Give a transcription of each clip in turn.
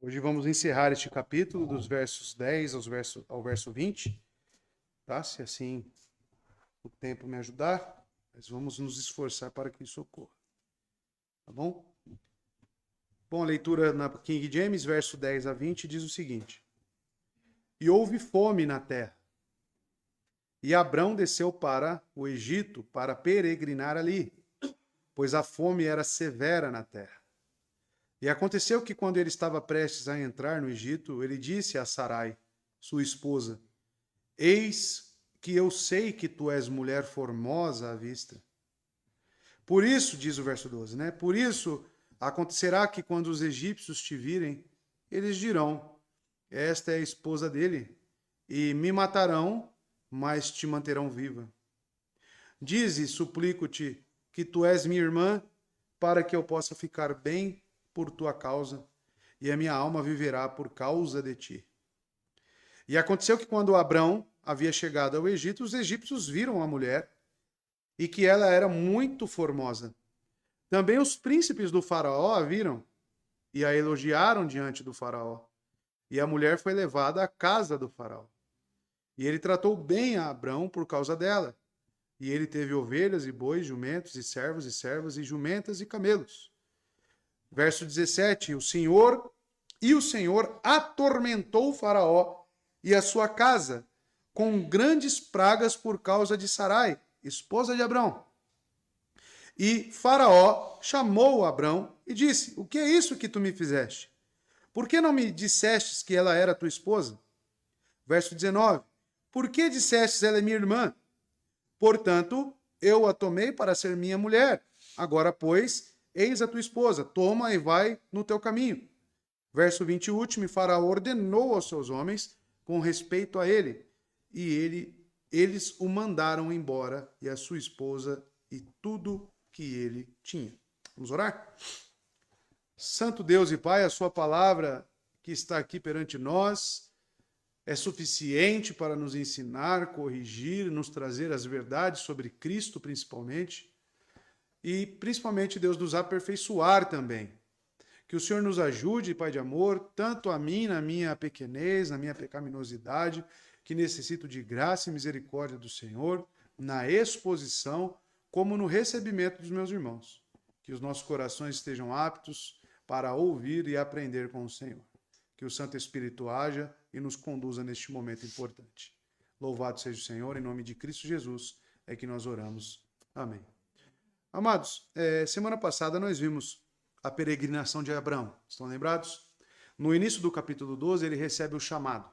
Hoje vamos encerrar este capítulo dos versos 10 ao verso 20, tá? Se assim o tempo me ajudar, mas vamos nos esforçar para que isso ocorra, tá bom? Bom, a leitura na King James, verso 10 a 20, diz o seguinte: E houve fome na terra, e Abrão desceu para o Egito para peregrinar ali, pois a fome era severa na terra. E aconteceu que, quando ele estava prestes a entrar no Egito, ele disse a Sarai, sua esposa: Eis que eu sei que tu és mulher formosa à vista. Por isso, diz o verso 12, né? Por isso acontecerá que, quando os egípcios te virem, eles dirão: Esta é a esposa dele, e me matarão, mas te manterão viva. Dize, suplico-te, que tu és minha irmã, para que eu possa ficar bem por tua causa, e a minha alma viverá por causa de ti. E aconteceu que, quando Abrão havia chegado ao Egito, os egípcios viram a mulher, e que ela era muito formosa. Também os príncipes do faraó a viram, e a elogiaram diante do faraó. E a mulher foi levada à casa do faraó. E ele tratou bem a Abrão por causa dela. E ele teve ovelhas e bois, jumentos e servos e servas, e jumentas e camelos. Verso 17, o Senhor atormentou o faraó e a sua casa com grandes pragas por causa de Sarai, esposa de Abrão. E Faraó chamou Abrão e disse: O que é isso que tu me fizeste? Por que não me dissestes que ela era tua esposa? Verso 19, por que dissestes ela é minha irmã? Portanto, eu a tomei para ser minha mulher. Agora, pois, eis a tua esposa, toma e vai no teu caminho. Verso 20 último, Faraó ordenou aos seus homens com respeito a ele, e eles o mandaram embora, e a sua esposa, e tudo que ele tinha. Vamos orar? Santo Deus e Pai, a sua palavra que está aqui perante nós é suficiente para nos ensinar, corrigir, nos trazer as verdades sobre Cristo, principalmente, e principalmente, Deus, nos aperfeiçoar também. Que o Senhor nos ajude, Pai de amor, tanto a mim, na minha pequenez, na minha pecaminosidade, que necessito de graça e misericórdia do Senhor, na exposição, como no recebimento dos meus irmãos. Que os nossos corações estejam aptos para ouvir e aprender com o Senhor. Que o Santo Espírito haja e nos conduza neste momento importante. Louvado seja o Senhor, em nome de Cristo Jesus é que nós oramos. Amém. Amados, semana passada nós vimos a peregrinação de Abrão. Estão lembrados? No início do capítulo 12, ele recebe o chamado.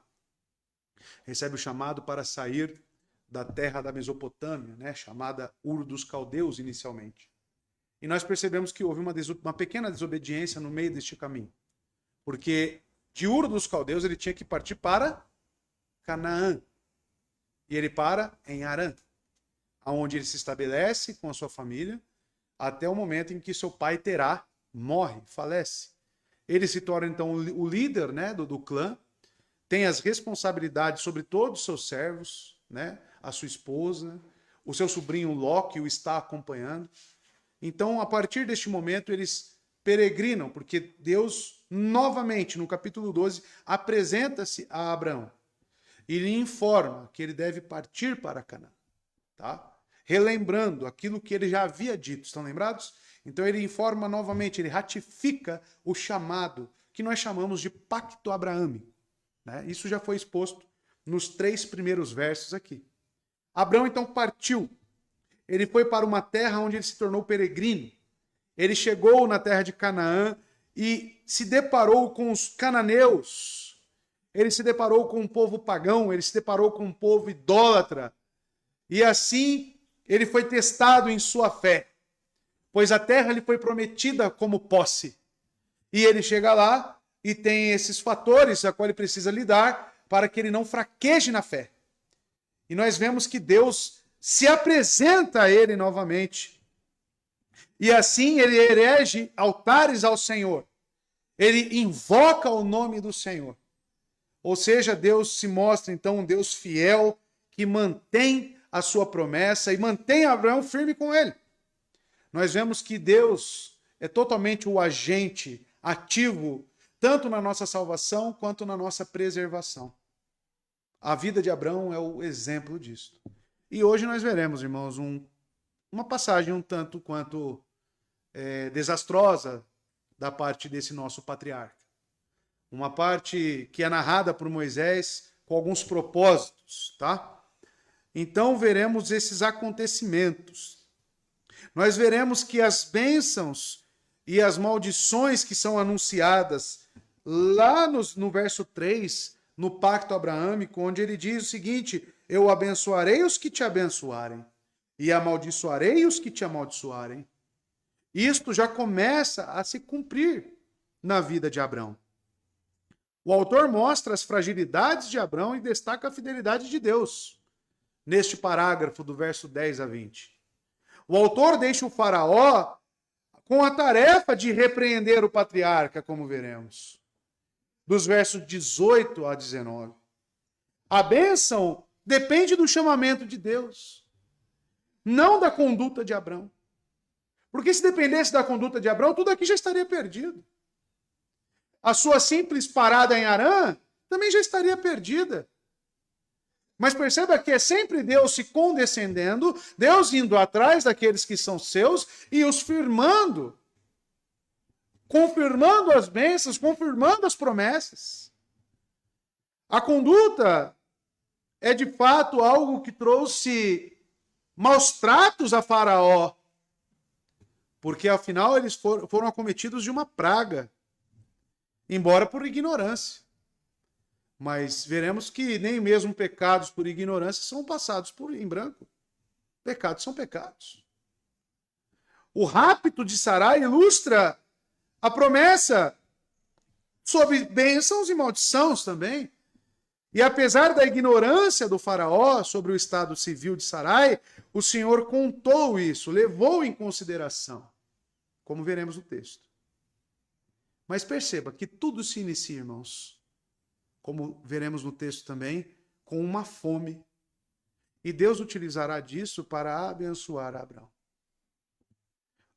Recebe o chamado para sair da terra da Mesopotâmia, né, chamada Ur dos Caldeus inicialmente. E nós percebemos que houve uma pequena desobediência no meio deste caminho. Porque de Ur dos Caldeus ele tinha que partir para Canaã. E ele para em Harã, onde ele se estabelece com a sua família, até o momento em que seu pai Terá morre, falece. Ele se torna então o líder, né, do clã, tem as responsabilidades sobre todos os seus servos, né, a sua esposa, o seu sobrinho Ló, que o está acompanhando. Então, a partir deste momento, eles peregrinam, porque Deus, novamente, no capítulo 12, apresenta-se a Abraão e lhe informa que ele deve partir para Canaã, tá? Relembrando aquilo que ele já havia dito, estão lembrados? Então ele informa novamente, ele ratifica o chamado, que nós chamamos de pacto abraâmico, né? Isso já foi exposto nos 3 primeiros versos aqui. Abraão então partiu. Ele foi para uma terra onde ele se tornou peregrino. Ele chegou na terra de Canaã e se deparou com os cananeus. Ele se deparou com um povo pagão, ele se deparou com um povo idólatra. E assim ele foi testado em sua fé, pois a terra lhe foi prometida como posse. E ele chega lá e tem esses fatores a qual ele precisa lidar para que ele não fraqueje na fé. E nós vemos que Deus se apresenta a ele novamente. E assim ele erige altares ao Senhor. Ele invoca o nome do Senhor. Ou seja, Deus se mostra então um Deus fiel que mantém a sua promessa e mantém Abraão firme com ele. Nós vemos que Deus é totalmente o agente ativo tanto na nossa salvação quanto na nossa preservação. A vida de Abraão é o exemplo disso. E hoje nós veremos, irmãos, uma passagem um tanto quanto desastrosa da parte desse nosso patriarca. Uma parte que é narrada por Moisés com alguns propósitos, tá? Então veremos esses acontecimentos. Nós veremos que as bênçãos e as maldições que são anunciadas lá no verso 3, no pacto abraâmico, onde ele diz o seguinte: eu abençoarei os que te abençoarem e amaldiçoarei os que te amaldiçoarem. Isto já começa a se cumprir na vida de Abraão. O autor mostra as fragilidades de Abraão e destaca a fidelidade de Deus, neste parágrafo do verso 10 a 20. O autor deixa o faraó com a tarefa de repreender o patriarca, como veremos, dos versos 18 a 19. A bênção depende do chamamento de Deus, não da conduta de Abraão. Porque se dependesse da conduta de Abraão, tudo aqui já estaria perdido. A sua simples parada em Harã também já estaria perdida. Mas perceba que é sempre Deus se condescendendo, Deus indo atrás daqueles que são seus e os firmando, confirmando as bênçãos, confirmando as promessas. A conduta é de fato algo que trouxe maus tratos a Faraó, porque afinal eles foram acometidos de uma praga, embora por ignorância. Mas veremos que nem mesmo pecados por ignorância são passados em branco. Pecados são pecados. O rapto de Sarai ilustra a promessa sobre bênçãos e maldições também. E apesar da ignorância do faraó sobre o estado civil de Sarai, o Senhor contou isso, levou em consideração, como veremos no texto. Mas perceba que tudo se inicia, irmãos, como veremos no texto também, com uma fome. E Deus utilizará disso para abençoar Abraão.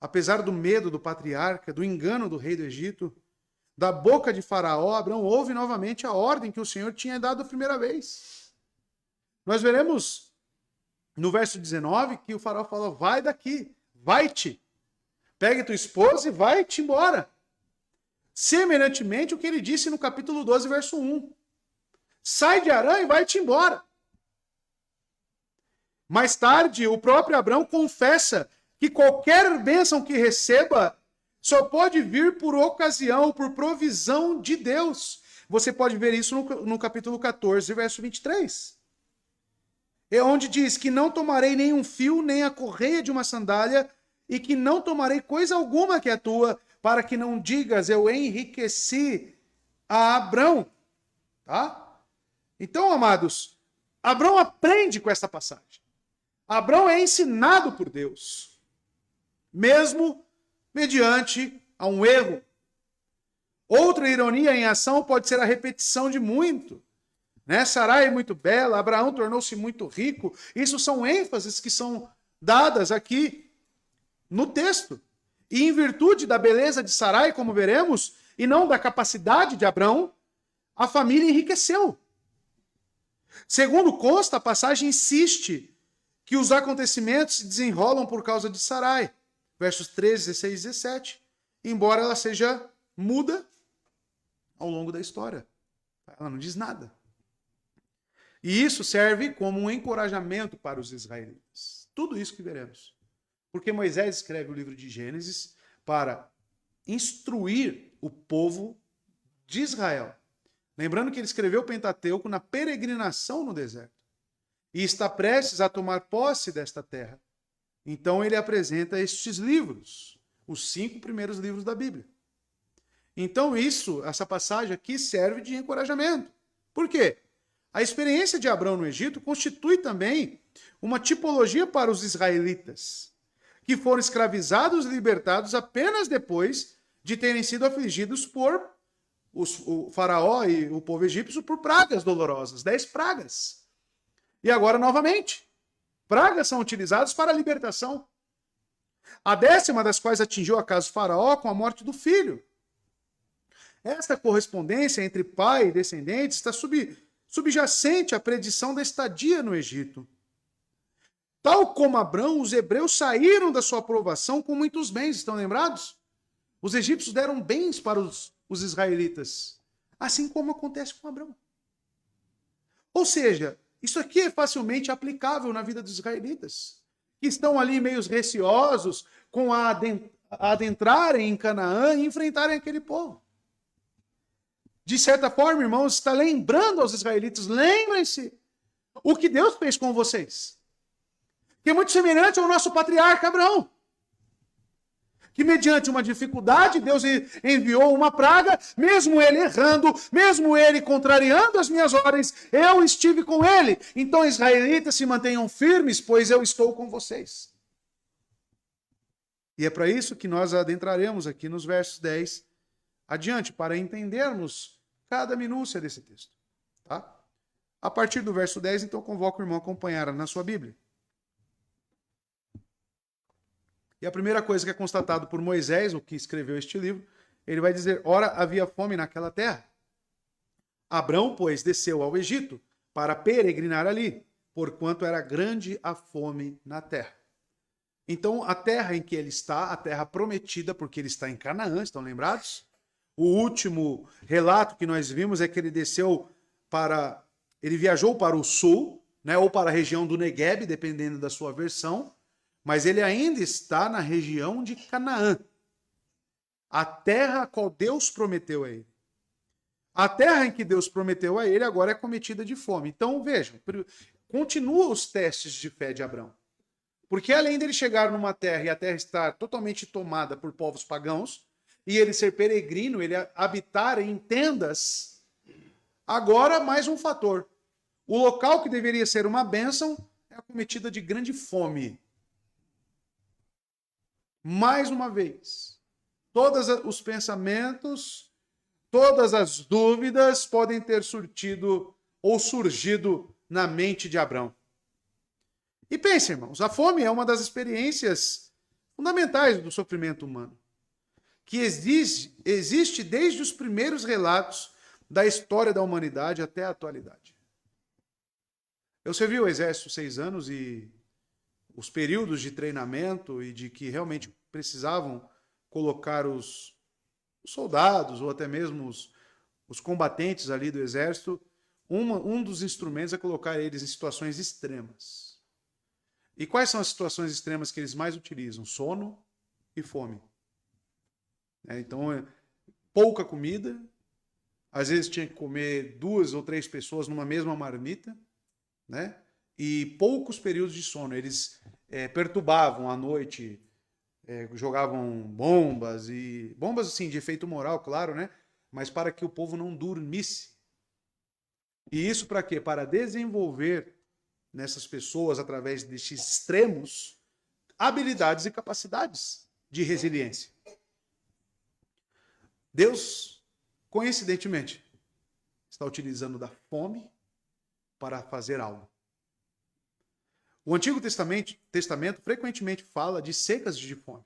Apesar do medo do patriarca, do engano do rei do Egito, da boca de Faraó, Abraão ouve novamente a ordem que o Senhor tinha dado a primeira vez. Nós veremos no verso 19 que o faraó falou: vai daqui, vai-te, pegue tua esposa e vai-te embora. Semelhantemente o que ele disse no capítulo 12, verso 1. Sai de Harã e vai-te embora. Mais tarde, o próprio Abraão confessa que qualquer bênção que receba só pode vir por ocasião, por provisão de Deus. Você pode ver isso no capítulo 14, verso 23. É onde diz que não tomarei nenhum fio, nem a correia de uma sandália, e que não tomarei coisa alguma que é tua, para que não digas, eu enriqueci a Abrão. Tá? Então, amados, Abrão aprende com essa passagem. Abrão é ensinado por Deus, mesmo mediante a um erro. Outra ironia em ação pode ser a repetição de muito. Sarai é muito bela, Abraão tornou-se muito rico. Isso são ênfases que são dadas aqui no texto. E em virtude da beleza de Sarai, como veremos, e não da capacidade de Abraão, a família enriqueceu. Segundo consta, a passagem insiste que os acontecimentos se desenrolam por causa de Sarai. Versos 13, 16 e 17. Embora ela seja muda ao longo da história. Ela não diz nada. E isso serve como um encorajamento para os israelitas. Tudo isso que veremos. Porque Moisés escreve o livro de Gênesis para instruir o povo de Israel. Lembrando que ele escreveu o Pentateuco na peregrinação no deserto. E está prestes a tomar posse desta terra. Então ele apresenta estes livros, os 5 primeiros livros da Bíblia. Então essa passagem aqui serve de encorajamento. Por quê? A experiência de Abraão no Egito constitui também uma tipologia para os israelitas, que foram escravizados e libertados apenas depois de terem sido afligidos por o faraó e o povo egípcio por pragas dolorosas, 10 pragas. E agora, novamente, pragas são utilizadas para a libertação. A 10ª das quais atingiu a casa do faraó com a morte do filho. esta correspondência entre pai e descendentes está subjacente à predição da estadia no Egito. Tal como Abrão, os hebreus saíram da sua aprovação com muitos bens, estão lembrados? Os egípcios deram bens para os israelitas, assim como acontece com Abrão. Ou seja, isso aqui é facilmente aplicável na vida dos israelitas, que estão ali meio receosos com a adentrarem em Canaã e enfrentarem aquele povo. De certa forma, irmãos, está lembrando aos israelitas, lembrem-se o que Deus fez com vocês. Que é muito semelhante ao nosso patriarca Abraão. Que mediante uma dificuldade, Deus enviou uma praga, mesmo ele errando, mesmo ele contrariando as minhas ordens, eu estive com ele. Então, israelitas, se mantenham firmes, pois eu estou com vocês. E é para isso que nós adentraremos aqui nos versos 10 adiante, para entendermos cada minúcia desse texto. Tá? A partir do verso 10, então, convoco o irmão a acompanhar na sua Bíblia. E a primeira coisa que é constatado por Moisés, o que escreveu este livro, ele vai dizer: ora, havia fome naquela terra. Abrão, pois, desceu ao Egito para peregrinar ali, porquanto era grande a fome na terra. Então, a terra em que ele está, a terra prometida, porque ele está em Canaã, estão lembrados? O último relato que nós vimos é que ele ele viajou para o sul, né, ou para a região do Negueb, dependendo da sua versão, mas ele ainda está na região de Canaã, a terra a qual Deus prometeu a ele. A terra em que Deus prometeu a ele agora é cometida de fome. Então, vejam, continuam os testes de fé de Abrão. Porque além dele chegar numa terra e a terra estar totalmente tomada por povos pagãos, e ele ser peregrino, ele habitar em tendas, agora mais um fator. O local que deveria ser uma bênção é acometida de grande fome. Mais uma vez, todos os pensamentos, todas as dúvidas podem ter surgido na mente de Abrão. E pense, irmãos, a fome é uma das experiências fundamentais do sofrimento humano, que existe desde os primeiros relatos da história da humanidade até a atualidade. Eu servi o exército 6 anos e os períodos de treinamento e de que realmente precisavam colocar os soldados ou até mesmo os combatentes ali do exército, um dos instrumentos é colocar eles em situações extremas. E quais são as situações extremas que eles mais utilizam? Sono e fome. Então, pouca comida, às vezes tinha que comer 2 ou 3 pessoas numa mesma marmita, né? E poucos períodos de sono. Eles perturbavam à noite, jogavam bombas, assim, de efeito moral, claro, né? Mas para que o povo não dormisse. E isso para quê? Para desenvolver nessas pessoas, através destes extremos, habilidades e capacidades de resiliência. Deus, coincidentemente, está utilizando da fome para fazer algo. O Antigo Testamento frequentemente fala de secas de fome.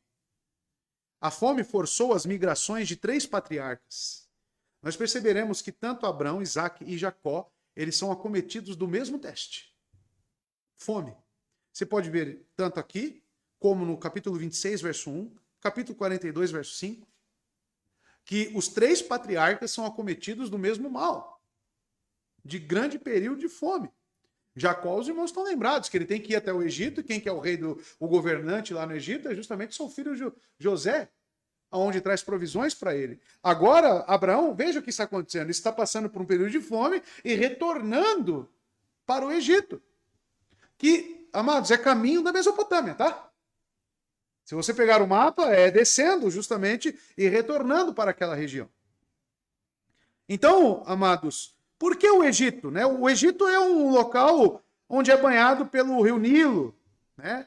A fome forçou as migrações de 3 patriarcas. Nós perceberemos que tanto Abrão, Isaque e Jacó, eles são acometidos do mesmo teste. Fome. Você pode ver tanto aqui, como no capítulo 26, verso 1, capítulo 42, verso 5, que os 3 patriarcas são acometidos do mesmo mal, de grande período de fome. Jacó, os irmãos estão lembrados que ele tem que ir até o Egito, e quem que é o governante lá no Egito é justamente seu filho José, onde traz provisões para ele. Agora, Abraão, veja o que está acontecendo, ele está passando por um período de fome e retornando para o Egito, que, amados, é caminho da Mesopotâmia, tá? Se você pegar o mapa, é descendo justamente e retornando para aquela região. Então, amados, por que o Egito? Né? O Egito é um local onde é banhado pelo rio Nilo, né?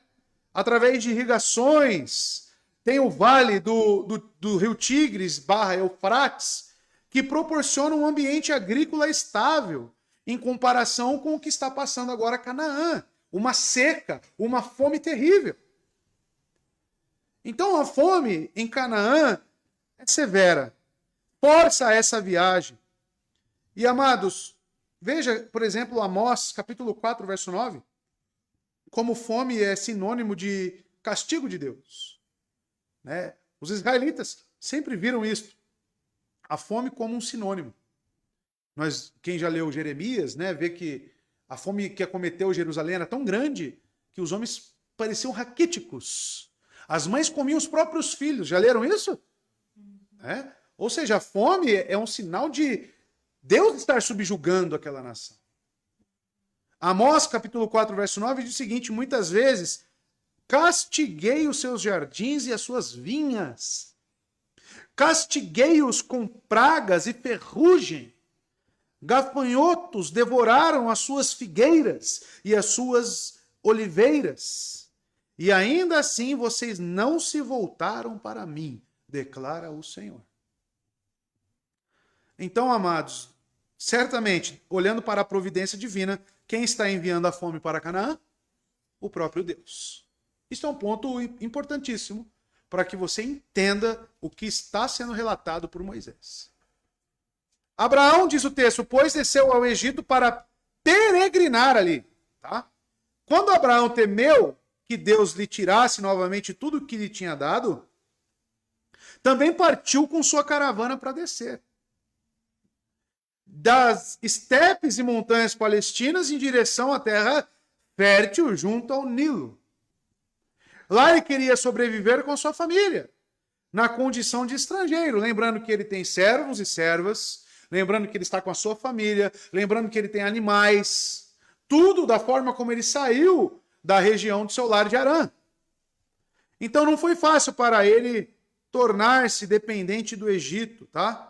Através de irrigações. Tem o vale do rio Tigres / Eufrates, que proporciona um ambiente agrícola estável, em comparação com o que está passando agora Canaã. Uma seca, uma fome terrível. Então a fome em Canaã é severa. força essa viagem. E, amados, veja, por exemplo, Amós, capítulo 4, verso 9, como fome é sinônimo de castigo de Deus. Né? Os israelitas sempre viram isso, a fome como um sinônimo. Quem já leu Jeremias, né, vê que a fome que acometeu Jerusalém era tão grande que os homens pareciam raquíticos. As mães comiam os próprios filhos. Já leram isso? Ou seja, a fome é um sinal de Deus estar subjugando aquela nação. Amós, capítulo 4, verso 9, diz o seguinte: muitas vezes castiguei os seus jardins e as suas vinhas. Castiguei-os com pragas e ferrugem. Gafanhotos devoraram as suas figueiras e as suas oliveiras. E ainda assim vocês não se voltaram para mim, declara o Senhor. Então, amados, certamente, olhando para a providência divina, quem está enviando a fome para Canaã? O próprio Deus. Isso é um ponto importantíssimo para que você entenda o que está sendo relatado por Moisés. Abraão, diz o texto, pois desceu ao Egito para peregrinar ali. Tá? Quando Abraão temeu que Deus lhe tirasse novamente tudo o que lhe tinha dado, também partiu com sua caravana para descer das estepes e montanhas palestinas em direção à terra fértil junto ao Nilo. Lá ele queria sobreviver com sua família, na condição de estrangeiro, lembrando que ele tem servos e servas, lembrando que ele está com a sua família, lembrando que ele tem animais, tudo da forma como ele saiu da região do seu lar de Harã. Então não foi fácil para ele tornar-se dependente do Egito, tá?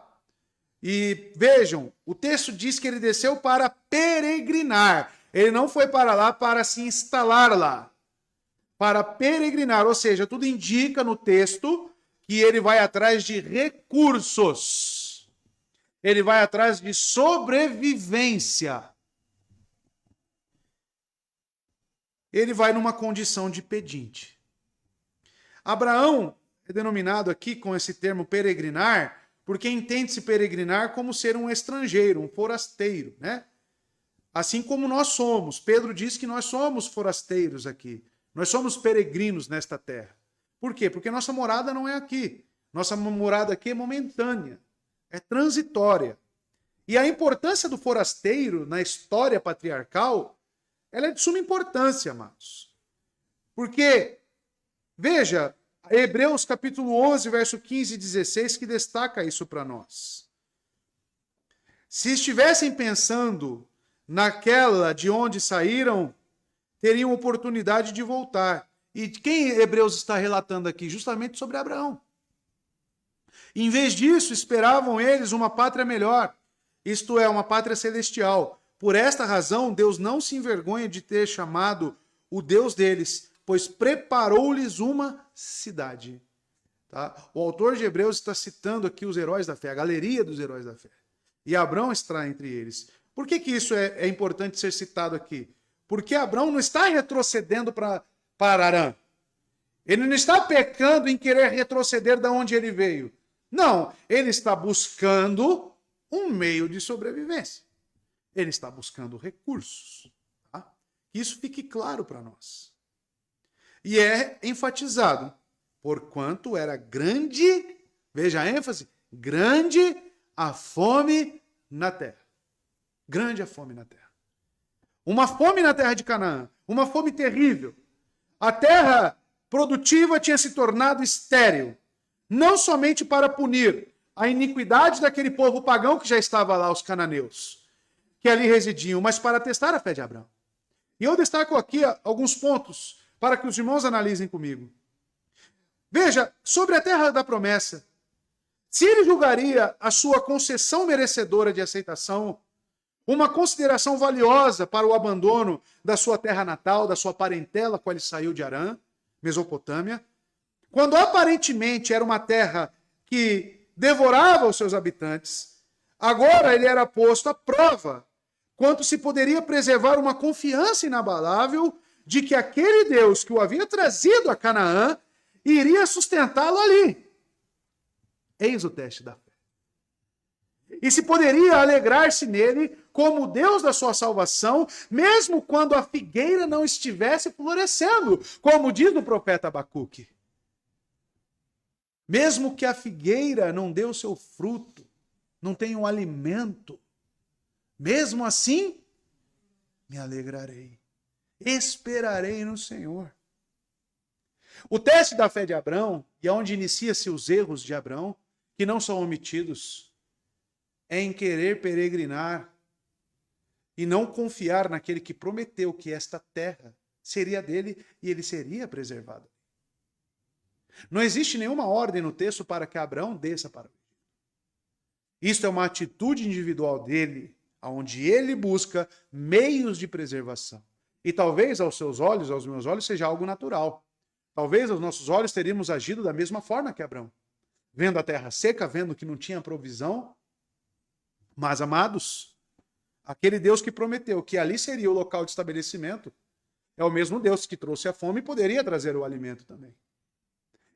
E vejam, o texto diz que ele desceu para peregrinar. Ele não foi para lá para se instalar lá. Para peregrinar, ou seja, tudo indica no texto que ele vai atrás de recursos. Ele vai atrás de sobrevivência. Ele vai numa condição de pedinte. Abraão é denominado aqui com esse termo peregrinar, porque entende-se peregrinar como ser um estrangeiro, um forasteiro, né? Assim como nós somos. Pedro diz que nós somos forasteiros aqui. Nós somos peregrinos nesta terra. Por quê? Porque nossa morada não é aqui. Nossa morada aqui é momentânea, é transitória. E a importância do forasteiro na história patriarcal, ela é de suma importância, amados. Porque, veja, Hebreus capítulo 11, verso 15 e 16, que destaca isso para nós. Se estivessem pensando naquela de onde saíram, teriam oportunidade de voltar. E quem Hebreus está relatando aqui? Justamente sobre Abraão. Em vez disso, esperavam eles uma pátria melhor, isto é, uma pátria celestial. Por esta razão, Deus não se envergonha de ter chamado o Deus deles, pois preparou-lhes uma cidade. Tá? O autor de Hebreus está citando aqui os heróis da fé, a galeria dos heróis da fé. E Abraão está entre eles. Por que isso é importante ser citado aqui? Porque Abraão não está retrocedendo para Harã. Ele não está pecando em querer retroceder da onde ele veio. Não, ele está buscando um meio de sobrevivência. Ele está buscando recursos. Tá? Que isso fique claro para nós. E é enfatizado, porquanto era grande, veja a ênfase, grande a fome na terra. Grande a fome na terra. Uma fome na terra de Canaã, uma fome terrível. A terra produtiva tinha se tornado estéril, não somente para punir a iniquidade daquele povo pagão que já estava lá, os cananeus, que ali residiam, mas para testar a fé de Abraão. E eu destaco aqui alguns pontos para que os irmãos analisem comigo. Veja, sobre a terra da promessa, se ele julgaria a sua concessão merecedora de aceitação uma consideração valiosa para o abandono da sua terra natal, da sua parentela, qual ele saiu de Harã, Mesopotâmia, quando aparentemente era uma terra que devorava os seus habitantes, agora ele era posto à prova quanto se poderia preservar uma confiança inabalável de que aquele Deus que o havia trazido a Canaã iria sustentá-lo ali. Eis o teste da fé. E se poderia alegrar-se nele como Deus da sua salvação, mesmo quando a figueira não estivesse florescendo, como diz o profeta Abacuque. Mesmo que a figueira não dê o seu fruto, não tenha um alimento, mesmo assim, me alegrarei, esperarei no Senhor. O teste da fé de Abrão, e é onde inicia-se os erros de Abrão, que não são omitidos, é em querer peregrinar e não confiar naquele que prometeu que esta terra seria dele e ele seria preservado. Não existe nenhuma ordem no texto para que Abrão desça para o Egito. Isto é uma atitude individual dele, onde ele busca meios de preservação. E talvez aos seus olhos, aos meus olhos, seja algo natural. Talvez aos nossos olhos teríamos agido da mesma forma que Abrão. Vendo a terra seca, vendo que não tinha provisão. Mas, amados, aquele Deus que prometeu que ali seria o local de estabelecimento, é o mesmo Deus que trouxe a fome e poderia trazer o alimento também.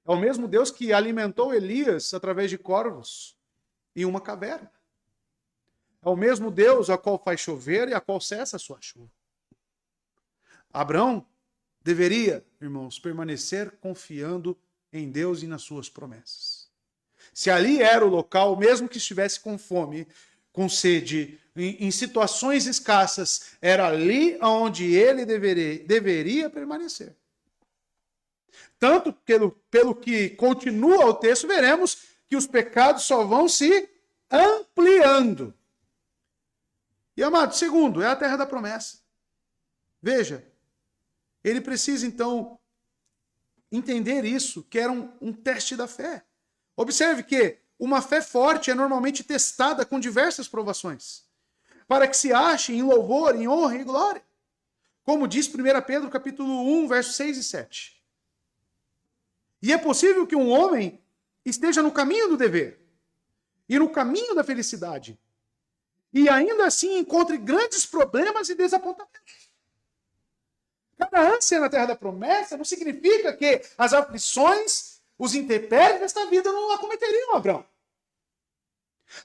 É o mesmo Deus que alimentou Elias através de corvos em uma caverna. É o mesmo Deus a qual faz chover e a qual cessa a sua chuva. Abrão deveria, irmãos, permanecer confiando em Deus e nas suas promessas. Se ali era o local, mesmo que estivesse com fome, com sede, em situações escassas, era ali onde ele deveria permanecer. Tanto pelo que continua o texto, veremos que os pecados só vão se ampliando. E, amado, segundo, é a terra da promessa. Veja, ele precisa, então, entender isso, que era um teste da fé. Observe que uma fé forte é normalmente testada com diversas provações, para que se ache em louvor, em honra e glória. Como diz 1 Pedro capítulo 1, versos 6 e 7. E é possível que um homem esteja no caminho do dever e no caminho da felicidade, e ainda assim encontre grandes problemas e desapontamentos. Cada ânsia na terra da promessa não significa que as aflições, os intempéries desta vida não acometeriam Abrão.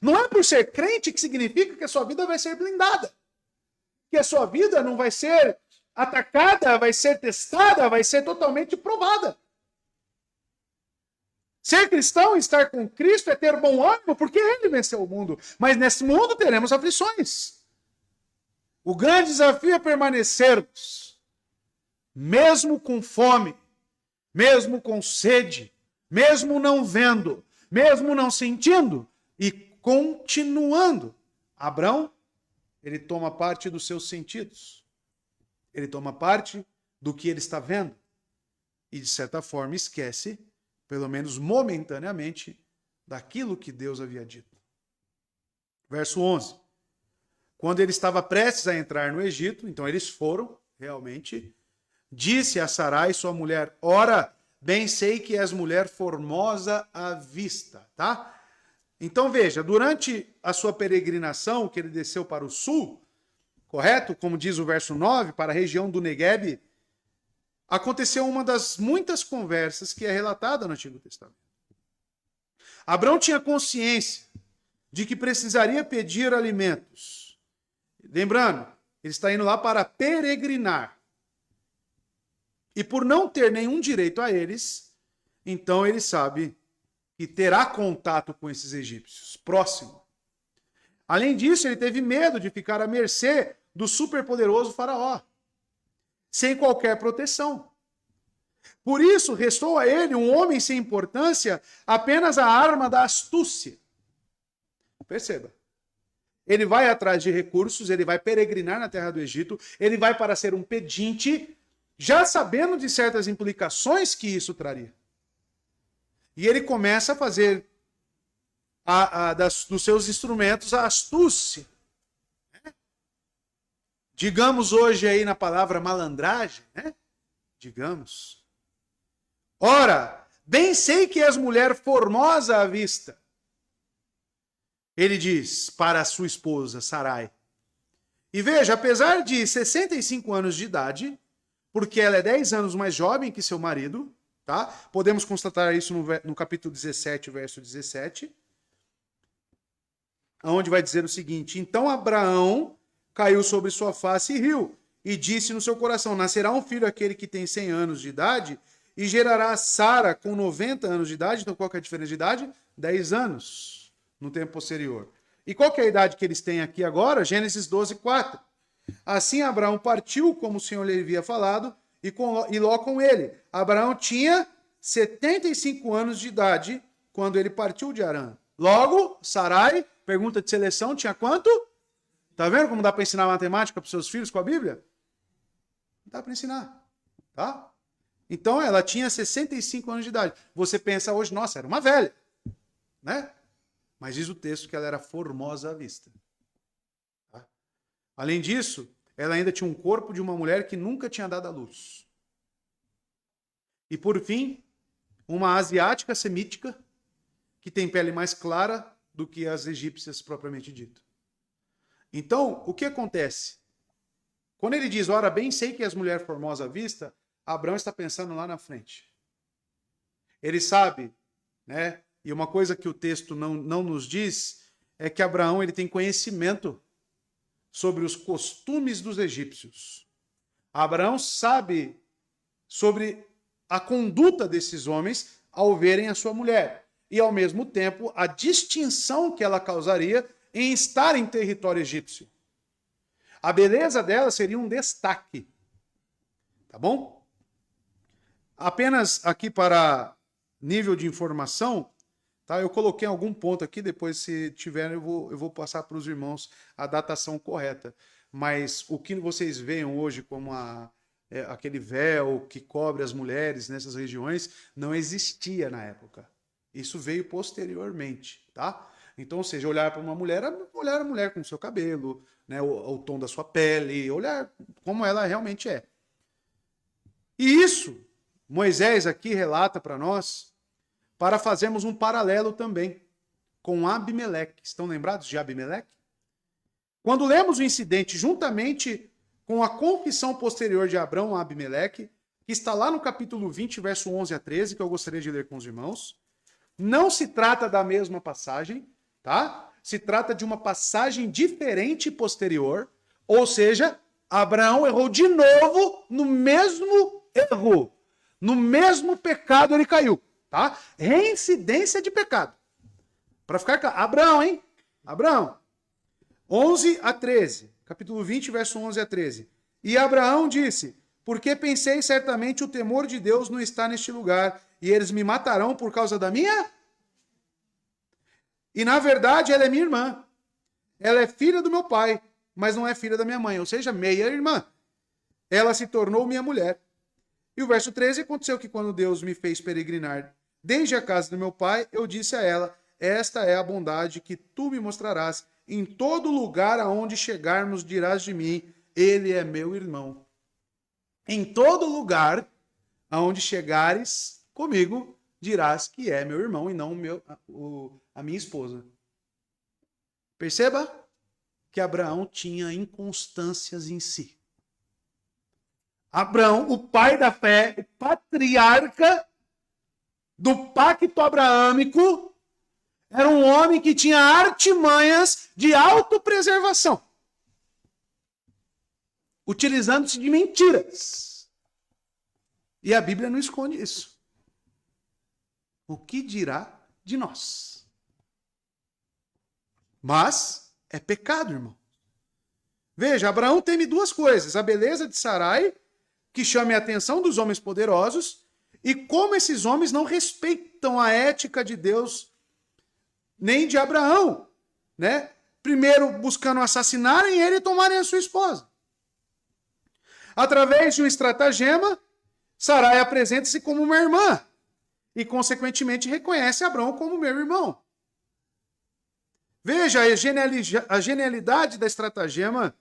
Não é por ser crente que significa que a sua vida vai ser blindada. Que a sua vida não vai ser atacada, vai ser testada, vai ser totalmente provada. Ser cristão, estar com Cristo, é ter bom ânimo, porque Ele venceu o mundo. Mas nesse mundo teremos aflições. O grande desafio é permanecermos, mesmo com fome, mesmo com sede, mesmo não vendo, mesmo não sentindo, e continuando. Abrão, ele toma parte dos seus sentidos. Ele toma parte do que ele está vendo. E, de certa forma, esquece, pelo menos momentaneamente, daquilo que Deus havia dito. Verso 11. Quando ele estava prestes a entrar no Egito, então eles foram, realmente, disse a Sarai, sua mulher, ora, bem sei que és mulher formosa à vista, tá? Então veja, durante a sua peregrinação, que ele desceu para o sul, correto? Como diz o verso 9, para a região do Neguebe, aconteceu uma das muitas conversas que é relatada no Antigo Testamento. Abrão tinha consciência de que precisaria pedir alimentos. Lembrando, ele está indo lá para peregrinar. E por não ter nenhum direito a eles, então ele sabe que terá contato com esses egípcios, próximo. Além disso, ele teve medo de ficar à mercê do superpoderoso faraó, sem qualquer proteção. Por isso, restou a ele, um homem sem importância, apenas a arma da astúcia. Perceba. Ele vai atrás de recursos, ele vai peregrinar na terra do Egito, ele vai para ser um pedinte, já sabendo de certas implicações que isso traria. E ele começa a fazer dos seus instrumentos a astúcia. Digamos hoje aí na palavra malandragem, né? Digamos. Ora, bem sei que és mulher formosa à vista. Ele diz para a sua esposa, Sarai. E veja, apesar de 65 anos de idade, porque ela é 10 anos mais jovem que seu marido, tá? Podemos constatar isso no capítulo 17, verso 17. onde vai dizer o seguinte: então Abraão caiu sobre sua face e riu, e disse no seu coração: nascerá um filho aquele que tem 100 anos de idade, e gerará Sara com 90 anos de idade. Então qual que é a diferença de idade? 10 anos no tempo posterior. E qual que é a idade que eles têm aqui agora? Gênesis 12, 4. Assim Abraão partiu, como o Senhor lhe havia falado, e Ló com ele. Abraão tinha 75 anos de idade quando ele partiu de Harã. Logo, Sarai, pergunta de seleção, tinha quanto? Tá vendo como dá para ensinar matemática para os seus filhos com a Bíblia? Dá para ensinar, tá? Então ela tinha 65 anos de idade. Você pensa hoje, nossa, era uma velha, né? Mas diz o texto que ela era formosa à vista. Tá? Além disso, ela ainda tinha um corpo de uma mulher que nunca tinha dado à luz. E por fim, uma asiática semítica que tem pele mais clara do que as egípcias propriamente dito. Então, o que acontece? Quando ele diz, ora bem, sei que és mulher formosa à vista, Abraão está pensando lá na frente. Ele sabe, né? E uma coisa que o texto não nos diz é que Abraão ele tem conhecimento sobre os costumes dos egípcios. Abraão sabe sobre a conduta desses homens ao verem a sua mulher. E, ao mesmo tempo, a distinção que ela causaria em estar em território egípcio. A beleza dela seria um destaque. Tá bom? Apenas aqui para nível de informação, tá? Eu coloquei algum ponto aqui, depois se tiver eu vou passar para os irmãos a datação correta. Mas o que vocês veem hoje como aquele véu que cobre as mulheres nessas regiões não existia na época. Isso veio posteriormente, tá? Então, ou seja, olhar para uma mulher, olhar a mulher com o seu cabelo, né, o tom da sua pele, olhar como ela realmente é. E isso, Moisés aqui relata para nós, para fazermos um paralelo também com Abimeleque. Estão lembrados de Abimeleque? Quando lemos o incidente juntamente com a confissão posterior de Abrão a Abimeleque, que está lá no capítulo 20, verso 11 a 13, que eu gostaria de ler com os irmãos, não se trata da mesma passagem, tá? Se trata de uma passagem diferente e posterior, ou seja, Abraão errou de novo no mesmo erro, no mesmo pecado ele caiu, tá? Reincidência de pecado. Para ficar claro, Abraão, hein? Abraão. 11 a 13, capítulo 20, verso 11 a 13. E Abraão disse: porque pensei certamente o temor de Deus não está neste lugar, e eles me matarão por causa da minha? E na verdade ela é minha irmã. Ela é filha do meu pai, mas não é filha da minha mãe, ou seja, meia-irmã. Ela se tornou minha mulher. E o verso 13, aconteceu que quando Deus me fez peregrinar desde a casa do meu pai, eu disse a ela: esta é a bondade que tu me mostrarás. Em todo lugar aonde chegarmos dirás de mim, ele é meu irmão. Em todo lugar aonde chegares comigo, dirás que é meu irmão e não a minha esposa. Perceba que Abraão tinha inconstâncias em si. Abraão, o pai da fé, o patriarca do pacto abraâmico, era um homem que tinha artimanhas de autopreservação, utilizando-se de mentiras. E a Bíblia não esconde isso. O que dirá de nós? Mas é pecado, irmão. Veja, Abraão teme duas coisas: a beleza de Sarai, que chame a atenção dos homens poderosos, e como esses homens não respeitam a ética de Deus, nem de Abraão, né? Primeiro buscando assassinarem ele e tomarem a sua esposa. Através de um estratagema, Sarai apresenta-se como uma irmã e, consequentemente, reconhece Abraão como meu irmão. Veja a genialidade da estratagema,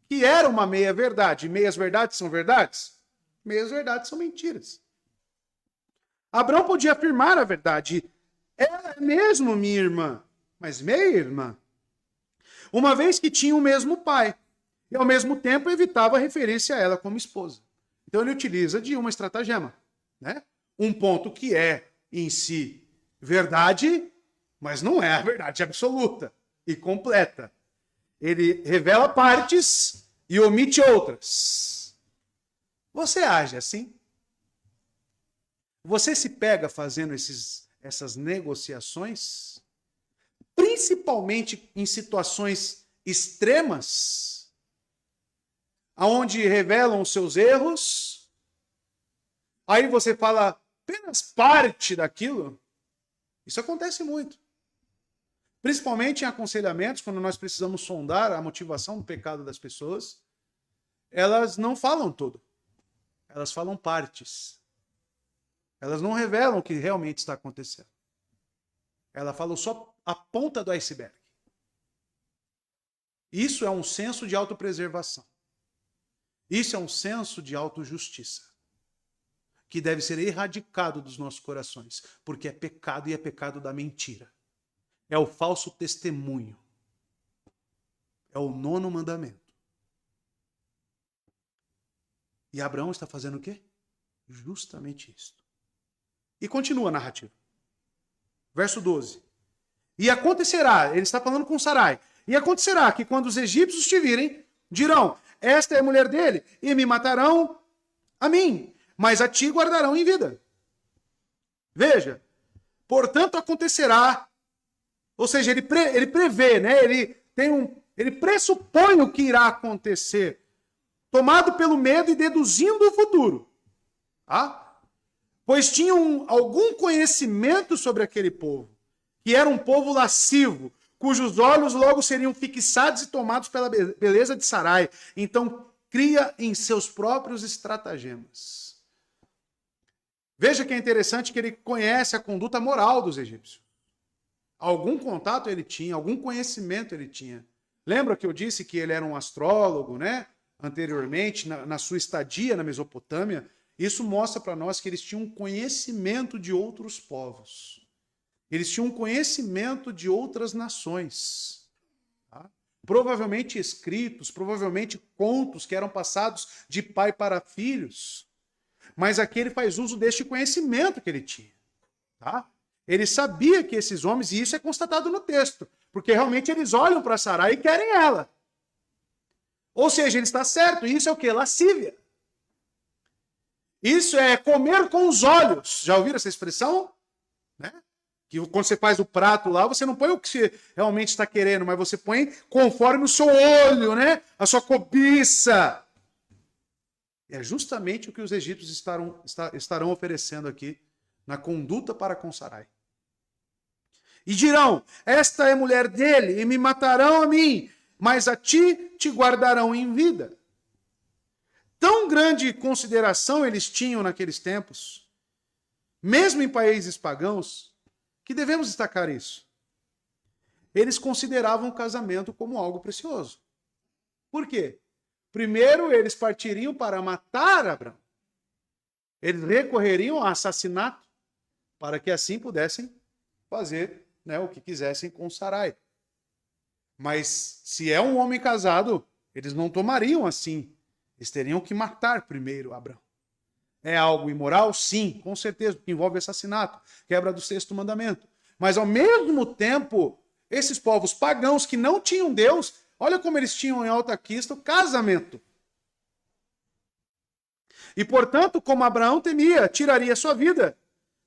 que era uma meia-verdade. Meias-verdades são verdades? Meias-verdades são mentiras. Abraão podia afirmar a verdade: ela é mesmo minha irmã, mas meia-irmã. Uma vez que tinha o mesmo pai, e ao mesmo tempo evitava a referência a ela como esposa. Então ele utiliza de uma estratagema, né? Um ponto que é, em si, verdade, mas não é a verdade absoluta. e completa. Ele revela partes e omite outras. Você age assim? Você se pega fazendo essas negociações? Principalmente em situações extremas, onde revelam os seus erros, aí você fala apenas parte daquilo. Isso acontece muito. Principalmente em aconselhamentos, quando nós precisamos sondar a motivação do pecado das pessoas, elas não falam tudo. Elas falam partes. Elas não revelam o que realmente está acontecendo. Ela fala só a ponta do iceberg. Isso é um senso de autopreservação. Isso é um senso de autojustiça, que deve ser erradicado dos nossos corações, porque é pecado e é pecado da mentira. É o falso testemunho. É o 9º mandamento. E Abraão está fazendo o quê? Justamente isso. E continua a narrativa. Verso 12. E acontecerá, ele está falando com Sarai, e acontecerá que quando os egípcios te virem, dirão, esta é a mulher dele, e me matarão a mim, mas a ti guardarão em vida. Veja, portanto acontecerá, ou seja, ele prevê, né? Ele pressupõe o que irá acontecer, tomado pelo medo e deduzindo o futuro. Tá? Pois tinham algum conhecimento sobre aquele povo, que era um povo lascivo, cujos olhos logo seriam fixados e tomados pela beleza de Sarai. Então, cria em seus próprios estratagemas. Veja que é interessante que ele conhece a conduta moral dos egípcios. Algum contato ele tinha, algum conhecimento ele tinha. Lembra que eu disse que ele era um astrólogo, né? Anteriormente, na sua estadia na Mesopotâmia. Isso mostra para nós que eles tinham um conhecimento de outros povos. Eles tinham um conhecimento de outras nações. Tá? Provavelmente escritos, provavelmente contos que eram passados de pai para filhos. Mas aqui ele faz uso deste conhecimento que ele tinha. Tá? Ele sabia que esses homens, e isso é constatado no texto, porque realmente eles olham para Sarai e querem ela. Ou seja, ele está certo. Isso é o quê? Lascívia. Isso é comer com os olhos. Já ouviram essa expressão? Né? Que quando você faz o prato lá, você não põe o que você realmente está querendo, mas você põe conforme o seu olho, né? A sua cobiça. É justamente o que os egípcios estarão oferecendo aqui na conduta para com Sarai. E dirão, esta é mulher dele, e me matarão a mim, mas a ti te guardarão em vida. Tão grande consideração eles tinham naqueles tempos, mesmo em países pagãos, que devemos destacar isso. Eles consideravam o casamento como algo precioso. Por quê? Primeiro, eles partiriam para matar Abraão. Eles recorreriam ao assassinato para que assim pudessem fazer, né, o que quisessem com Sarai. Mas se é um homem casado, eles não tomariam assim. Eles teriam que matar primeiro Abraão. É algo imoral? Sim, com certeza, porque envolve assassinato, quebra do 6º mandamento. Mas, ao mesmo tempo, esses povos pagãos que não tinham Deus, olha como eles tinham em alta quista o casamento. E, portanto, como Abraão temia, tiraria sua vida,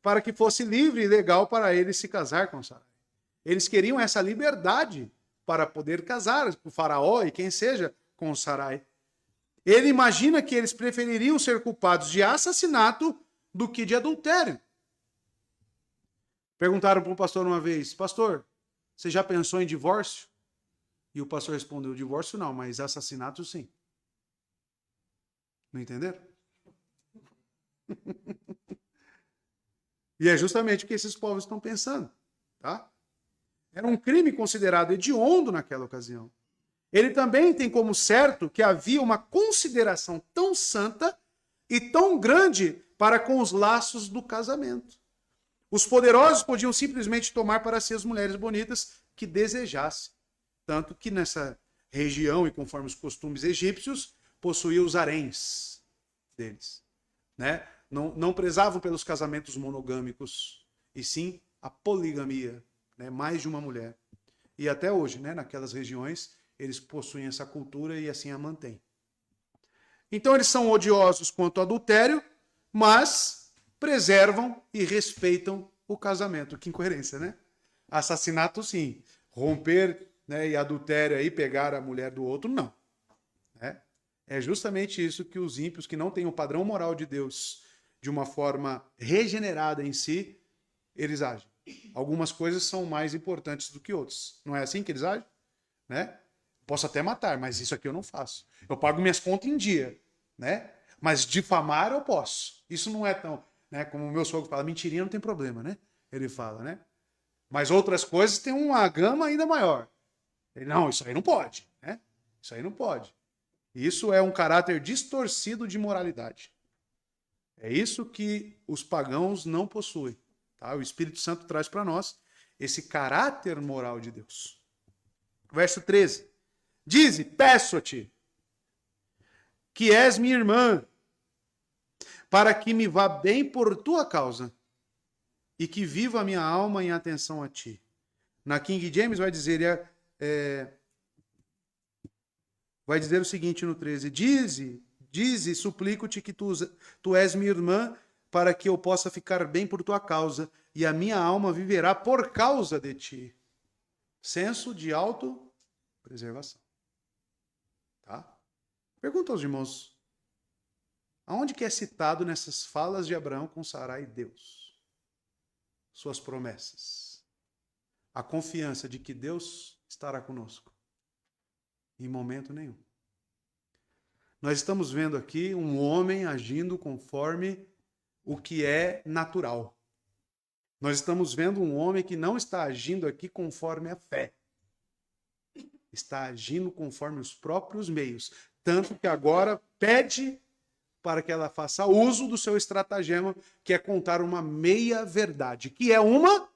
para que fosse livre e legal para ele se casar com Sarai. Eles queriam essa liberdade para poder casar com o faraó e quem seja com Sarai. Ele imagina que eles prefeririam ser culpados de assassinato do que de adultério. Perguntaram para o pastor uma vez, pastor, você já pensou em divórcio? E o pastor respondeu, divórcio não, mas assassinato sim. Não entenderam? E é justamente o que esses povos estão pensando. Tá? Era um crime considerado hediondo naquela ocasião. Ele também tem como certo que havia uma consideração tão santa e tão grande para com os laços do casamento. Os poderosos podiam simplesmente tomar para si as mulheres bonitas que desejassem. Tanto que nessa região, e conforme os costumes egípcios, possuía os haréns deles. Né? Não prezavam pelos casamentos monogâmicos, e sim a poligamia, né? Mais de uma mulher. E até hoje, né, naquelas regiões, eles possuem essa cultura e assim a mantêm. Então eles são odiosos quanto ao adultério, mas preservam e respeitam o casamento. Que incoerência, né? Assassinato, sim. Romper, né, e adultério aí, pegar a mulher do outro, não. É justamente isso que os ímpios, que não têm o padrão moral de Deus de uma forma regenerada em si, eles agem. Algumas coisas são mais importantes do que outras. Não é assim que eles agem? Né? Posso até matar, mas isso aqui eu não faço. Eu pago minhas contas em dia, né? Mas difamar eu posso. Isso não é tão, né? Como o meu sogro fala, mentirinha não tem problema, né? Ele fala, né? Mas outras coisas têm uma gama ainda maior. Ele, não, isso aí não pode, né? Isso aí não pode. Isso é um caráter distorcido de moralidade. É isso que os pagãos não possuem. Tá? O Espírito Santo traz para nós esse caráter moral de Deus. Verso 13. Dize, peço-te, que és minha irmã, para que me vá bem por tua causa, e que viva a minha alma em atenção a ti. Na King James vai dizer, vai dizer o seguinte no 13. Dize, suplico-te que tu és minha irmã, para que eu possa ficar bem por tua causa, e a minha alma viverá por causa de ti. Senso de autopreservação. Tá? Pergunta aos irmãos, aonde que é citado nessas falas de Abraão com Sarai Deus? Suas promessas. A confiança de que Deus estará conosco. Em momento nenhum. Nós estamos vendo aqui um homem agindo conforme o que é natural. Nós estamos vendo um homem que não está agindo aqui conforme a fé. Está agindo conforme os próprios meios. Tanto que agora pede para que ela faça uso do seu estratagema, que é contar uma meia-verdade, que é uma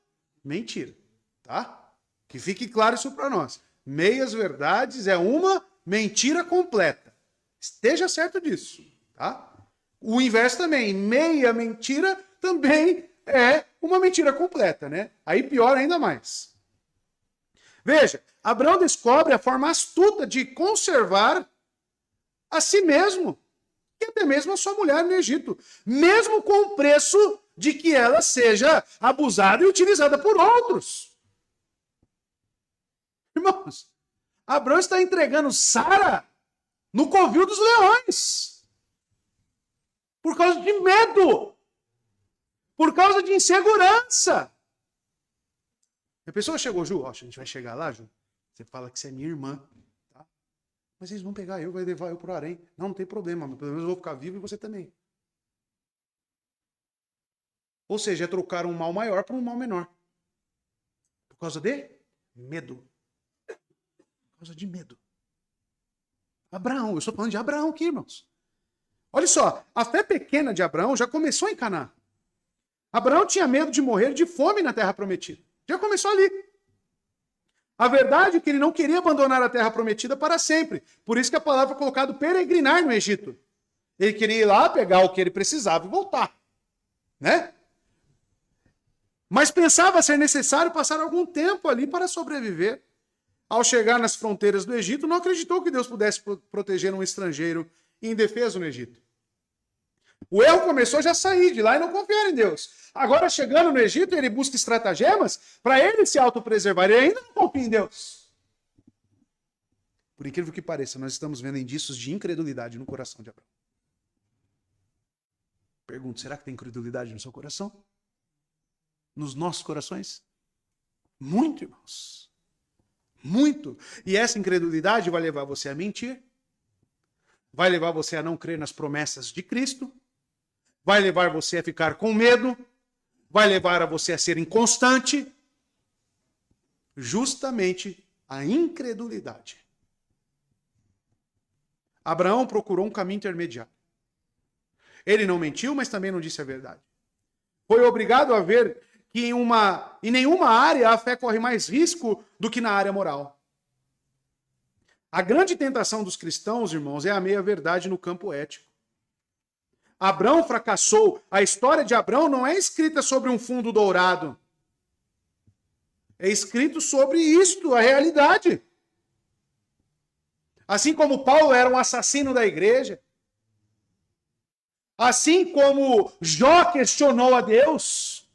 mentira. Tá? Que fique claro isso para nós. Meias-verdades é uma mentira completa. Esteja certo disso. Tá? O inverso também. Meia mentira também é uma mentira completa, né? Aí piora ainda mais. Veja, Abraão descobre a forma astuta de conservar a si mesmo e até mesmo a sua mulher no Egito, mesmo com o preço de que ela seja abusada e utilizada por outros. Irmãos, Abraão está entregando Sara no covil dos leões por causa de medo, por causa de insegurança. A pessoa chegou, Ju, ó, a gente vai chegar lá, Ju, você fala que você é minha irmã, tá? Mas eles vão pegar eu, vai levar eu para o harém. Não tem problema, pelo menos eu vou ficar vivo e você também. Ou seja, é trocar um mal maior por um mal menor. Por causa de medo. Por causa de medo. Abraão, eu estou falando de Abraão aqui, irmãos. Olha só, a fé pequena de Abraão já começou em Canaã. Abraão tinha medo de morrer de fome na terra prometida. Já começou ali. A verdade é que ele não queria abandonar a terra prometida para sempre. Por isso que a palavra é colocada peregrinar no Egito. Ele queria ir lá, pegar o que ele precisava e voltar. Né? Mas pensava ser necessário passar algum tempo ali para sobreviver. Ao chegar nas fronteiras do Egito, não acreditou que Deus pudesse proteger um estrangeiro indefeso no Egito. O erro começou já a sair de lá e não confiar em Deus. Agora, chegando no Egito, ele busca estratagemas para ele se autopreservar. Ele ainda não confia em Deus. Por incrível que pareça, nós estamos vendo indícios de incredulidade no coração de Abraão. Pergunto, será que tem incredulidade no seu coração? Nos nossos corações? Muito, irmãos. Muito. E essa incredulidade vai levar você a mentir. Vai levar você a não crer nas promessas de Cristo. Vai levar você a ficar com medo. Vai levar a você a ser inconstante. Justamente a incredulidade. Abraão procurou um caminho intermediário. Ele não mentiu, mas também não disse a verdade. Foi obrigado a ver que em nenhuma área a fé corre mais risco do que na área moral. A grande tentação dos cristãos, irmãos, é a meia-verdade no campo ético. Abraão fracassou. A história de Abraão não é escrita sobre um fundo dourado. É escrito sobre isto, a realidade. Assim como Paulo era um assassino da igreja, assim como Jó questionou a Deus,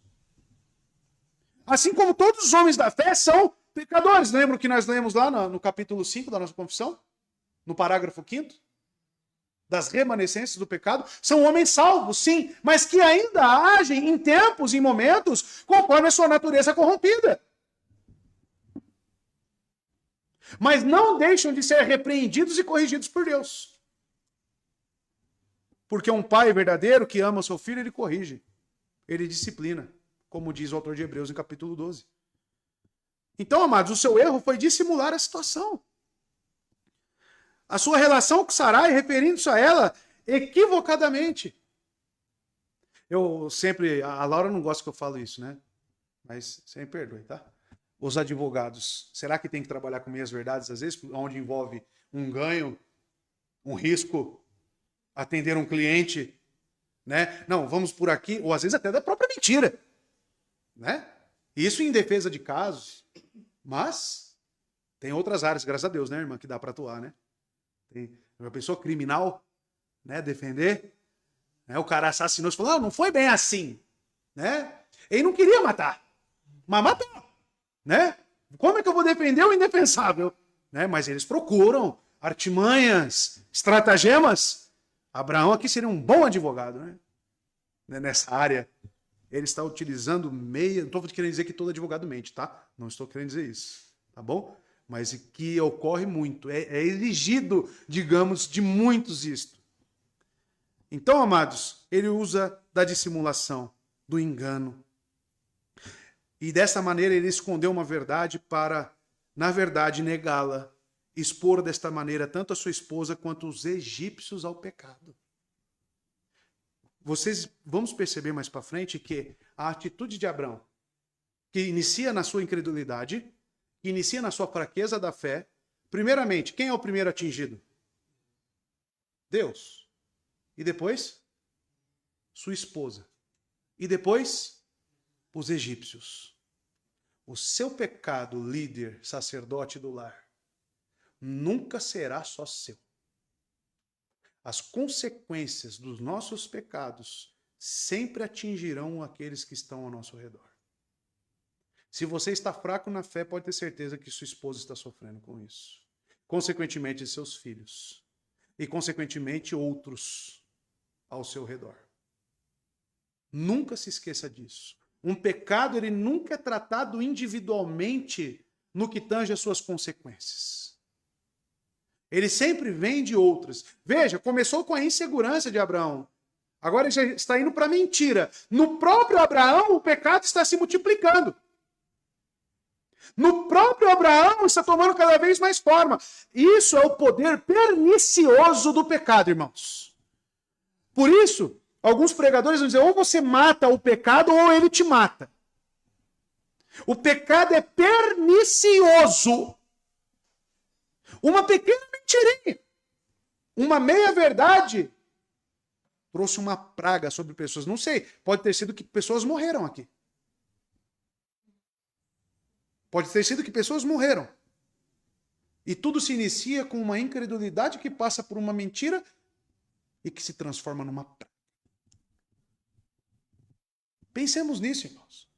assim como todos os homens da fé são pecadores. Lembra o que nós lemos lá no capítulo 5 da nossa confissão? No parágrafo 5º? Das remanescências do pecado, são homens salvos, sim, mas que ainda agem em tempos, em momentos, conforme a sua natureza corrompida. Mas não deixam de ser repreendidos e corrigidos por Deus. Porque um pai verdadeiro que ama o seu filho, ele corrige, ele disciplina, como diz o autor de Hebreus em capítulo 12. Então, amados, o seu erro foi dissimular a situação. A sua relação com Sarai, referindo-se a ela equivocadamente. Eu sempre, a Laura não gosta que eu falo isso, né? Mas você me perdoe, tá? Os advogados, será que tem que trabalhar com meias verdades, às vezes, onde envolve um ganho, um risco, atender um cliente, né? Não, vamos por aqui, ou às vezes até da própria mentira, né? Isso em defesa de casos, mas tem outras áreas, graças a Deus, né, irmã, que dá para atuar, né? Tem uma pessoa criminal, né, defender, né? O cara assassinou, você falou, não foi bem assim, né? Ele não queria matar, mas matou, né? Como é que eu vou defender o indefensável? Né? Mas eles procuram artimanhas, estratagemas. Abraão aqui seria um bom advogado, né? Nessa área. Ele está utilizando meia... Não estou querendo dizer que todo advogado mente, tá? Não estou querendo dizer isso, tá bom? Mas que ocorre muito. É exigido, digamos, de muitos isto. Então, amados, ele usa da dissimulação, do engano. E dessa maneira ele escondeu uma verdade para, na verdade, negá-la. Expor desta maneira tanto a sua esposa quanto os egípcios ao pecado. Vocês vamos perceber mais para frente que a atitude de Abraão, que inicia na sua incredulidade, que inicia na sua fraqueza da fé, primeiramente, quem é o primeiro atingido? Deus. E depois? Sua esposa. E depois? Os egípcios. O seu pecado, líder, sacerdote do lar, nunca será só seu. As consequências dos nossos pecados sempre atingirão aqueles que estão ao nosso redor. Se você está fraco na fé, pode ter certeza que sua esposa está sofrendo com isso. Consequentemente, seus filhos. E, consequentemente, outros ao seu redor. Nunca se esqueça disso. Um pecado, ele nunca é tratado individualmente no que tange as suas consequências. Ele sempre vem de outras. Veja, começou com a insegurança de Abraão. Agora ele já está indo para a mentira. No próprio Abraão, o pecado está se multiplicando. No próprio Abraão, está tomando cada vez mais forma. Isso é o poder pernicioso do pecado, irmãos. Por isso, alguns pregadores vão dizer, ou você mata o pecado, ou ele te mata. O pecado é pernicioso. Uma pequena mentirinha, uma meia-verdade, trouxe uma praga sobre pessoas. Não sei, pode ter sido que pessoas morreram aqui. Pode ter sido que pessoas morreram. E tudo se inicia com uma incredulidade que passa por uma mentira e que se transforma numa praga. Pensemos nisso, irmãos.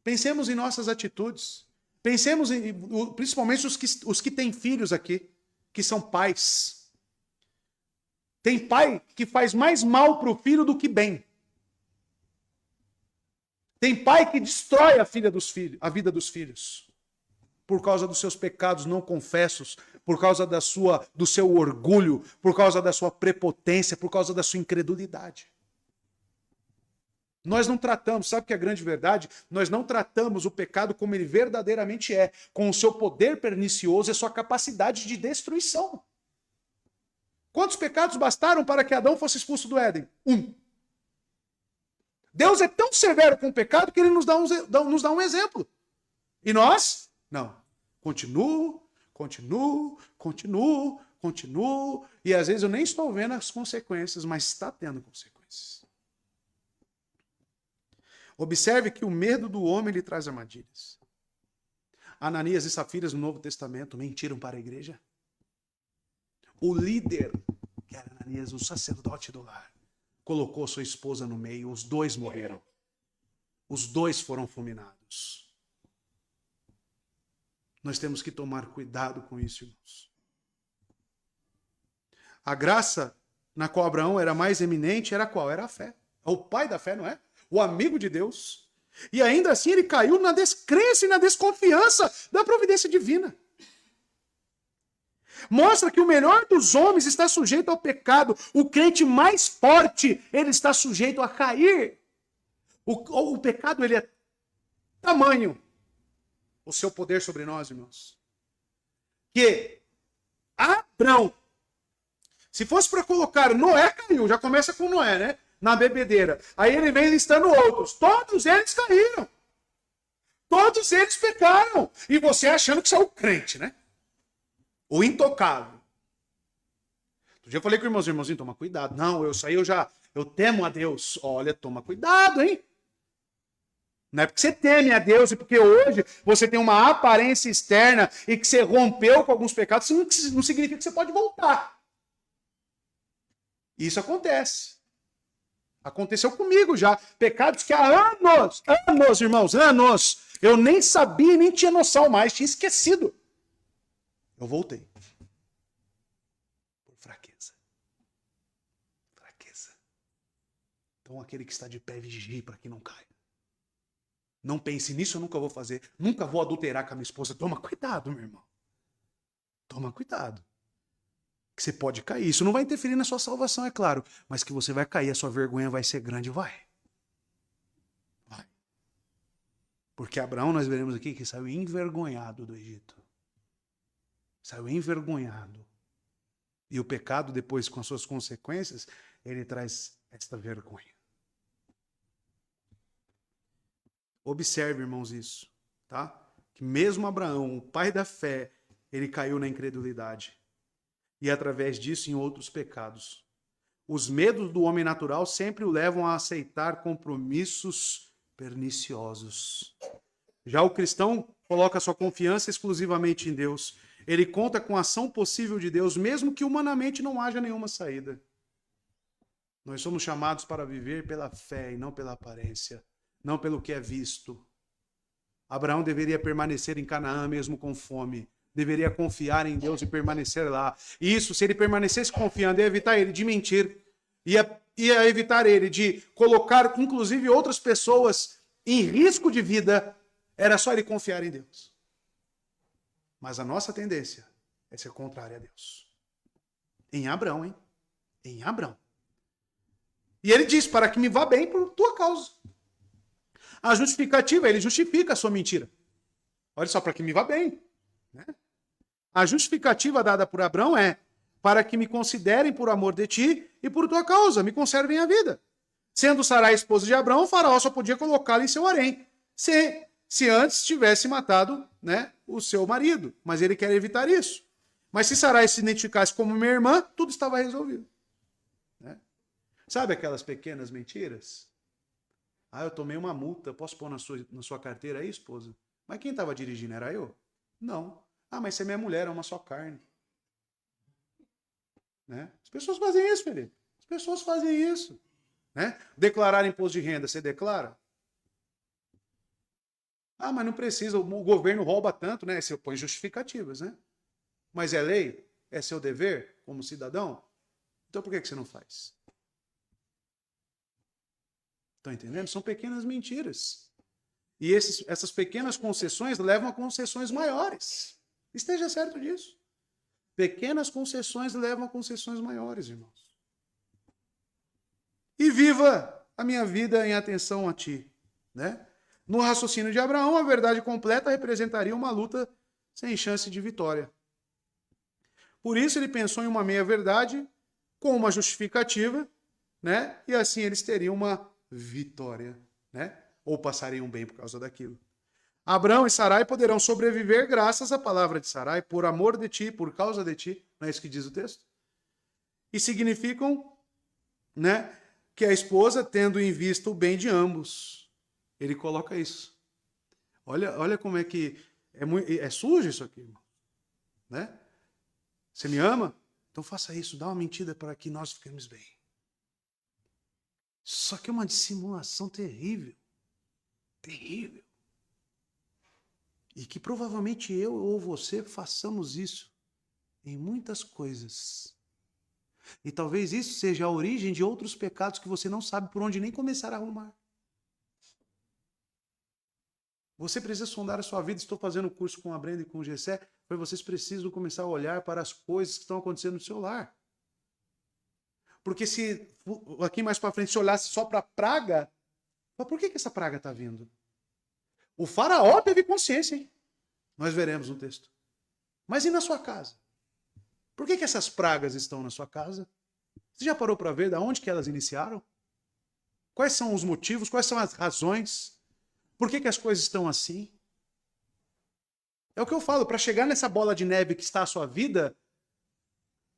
Pensemos em nossas atitudes. Pensemos em, principalmente os que têm filhos aqui, que são pais. Tem pai que faz mais mal para o filho do que bem. Tem pai que destrói a vida dos filhos. Por causa dos seus pecados não confessos, por causa do seu orgulho, por causa da sua prepotência, por causa da sua incredulidade. Nós não tratamos, sabe o que é a grande verdade? Nós não tratamos o pecado como ele verdadeiramente é, com o seu poder pernicioso e a sua capacidade de destruição. Quantos pecados bastaram para que Adão fosse expulso do Éden? 1. Deus é tão severo com o pecado que ele nos dá um exemplo. E nós? Não. Continuo. E às vezes eu nem estou vendo as consequências, mas está tendo consequências. Observe que o medo do homem lhe traz armadilhas. Ananias e Safiras no Novo Testamento mentiram para a igreja? O líder, que era Ananias, o sacerdote do lar, colocou sua esposa no meio, os dois morreram. Os dois foram fulminados. Nós temos que tomar cuidado com isso, irmãos. A graça na qual Abraão era mais eminente era qual? Era a fé. O pai da fé, não é? O amigo de Deus. E ainda assim ele caiu na descrença e na desconfiança da providência divina. Mostra que o melhor dos homens está sujeito ao pecado. O crente mais forte, ele está sujeito a cair. O pecado, ele é tamanho o seu poder sobre nós, irmãos. Que Abraão, se fosse para colocar Noé, caiu. Já começa com Noé, né? Na bebedeira. Aí ele vem listando outros. Todos eles caíram. Todos eles pecaram. E você achando que você é o crente, né? O intocável. Outro dia eu falei com os irmãozinhos, toma cuidado. Não, eu temo a Deus. Olha, toma cuidado, hein? Não é porque você teme a Deus e porque hoje você tem uma aparência externa e que você rompeu com alguns pecados, isso não significa que você pode voltar. Isso acontece. Aconteceu comigo já. Pecados que há anos, irmãos, eu nem sabia, nem tinha noção mais, tinha esquecido. Eu voltei. Por fraqueza. Fraqueza. Então aquele que está de pé, vigie para que não caia. Não pense nisso, eu nunca vou fazer. Nunca vou adulterar com a minha esposa. Toma cuidado, meu irmão. Toma cuidado. Que você pode cair. Isso não vai interferir na sua salvação, é claro. Mas que você vai cair, a sua vergonha vai ser grande, vai. Vai. Porque Abraão, nós veremos aqui, que saiu envergonhado do Egito. Saiu envergonhado. E o pecado, depois, com as suas consequências, ele traz esta vergonha. Observe, irmãos, isso, tá? Que mesmo Abraão, o pai da fé, ele caiu na incredulidade. E através disso em outros pecados. Os medos do homem natural sempre o levam a aceitar compromissos perniciosos. Já o cristão coloca sua confiança exclusivamente em Deus. Ele conta com a ação possível de Deus, mesmo que humanamente não haja nenhuma saída. Nós somos chamados para viver pela fé e não pela aparência, não pelo que é visto. Abraão deveria permanecer em Canaã mesmo com fome. Deveria confiar em Deus e permanecer lá. E isso, se ele permanecesse confiando, ia evitar ele de mentir. Ia evitar ele de colocar, inclusive, outras pessoas em risco de vida. Era só ele confiar em Deus. Mas a nossa tendência é ser contrária a Deus. Em Abraão, hein? Em Abraão. E ele diz, para que me vá bem por tua causa. A justificativa, ele justifica a sua mentira. Olha só, para que me vá bem. Né? A justificativa dada por Abraão é para que me considerem por amor de ti e por tua causa, me conservem a vida. Sendo Sarai esposa de Abraão, o faraó só podia colocá-la em seu harém, se antes tivesse matado, né, o seu marido. Mas ele quer evitar isso. Mas se Sarai se identificasse como minha irmã, tudo estava resolvido. Né? Sabe aquelas pequenas mentiras? Ah, eu tomei uma multa, posso pôr na sua carteira aí, esposa? Mas quem estava dirigindo era eu? Não. Ah, mas você é minha mulher, é uma só carne. Né? As pessoas fazem isso, Felipe. As pessoas fazem isso. Né? Declarar imposto de renda, você declara? Ah, mas não precisa, o governo rouba tanto, né? Você põe justificativas, né? Mas é lei? É seu dever como cidadão? Então por que você não faz? Estão entendendo? São pequenas mentiras. E essas pequenas concessões levam a concessões maiores. Esteja certo disso. Pequenas concessões levam a concessões maiores, irmãos. E viva a minha vida em atenção a ti. Né? No raciocínio de Abraão, a verdade completa representaria uma luta sem chance de vitória. Por isso ele pensou em uma meia-verdade com uma justificativa, né? E assim eles teriam uma vitória, né? Ou passariam bem por causa daquilo. Abraão e Sarai poderão sobreviver graças à palavra de Sarai, por amor de ti, por causa de ti. Não é isso que diz o texto? E significam, né, que a esposa, tendo em vista o bem de ambos. Ele coloca isso. Olha como é que É sujo isso aqui, irmão. Né? Você me ama? Então faça isso, dá uma mentira para que nós fiquemos bem. Só que é uma dissimulação terrível. Terrível. E que provavelmente eu ou você façamos isso em muitas coisas. E talvez isso seja a origem de outros pecados que você não sabe por onde nem começar a arrumar. Você precisa sondar a sua vida. Estou fazendo o curso com a Brenda e com o Gessé, mas vocês precisam começar a olhar para as coisas que estão acontecendo no seu lar. Porque se aqui mais para frente se olhasse só para a praga, por que essa praga está vindo? O faraó teve consciência, hein? Nós veremos no texto. Mas e na sua casa? Por que essas pragas estão na sua casa? Você já parou para ver de onde que elas iniciaram? Quais são os motivos? Quais são as razões? Por que as coisas estão assim? É o que eu falo, para chegar nessa bola de neve que está a sua vida,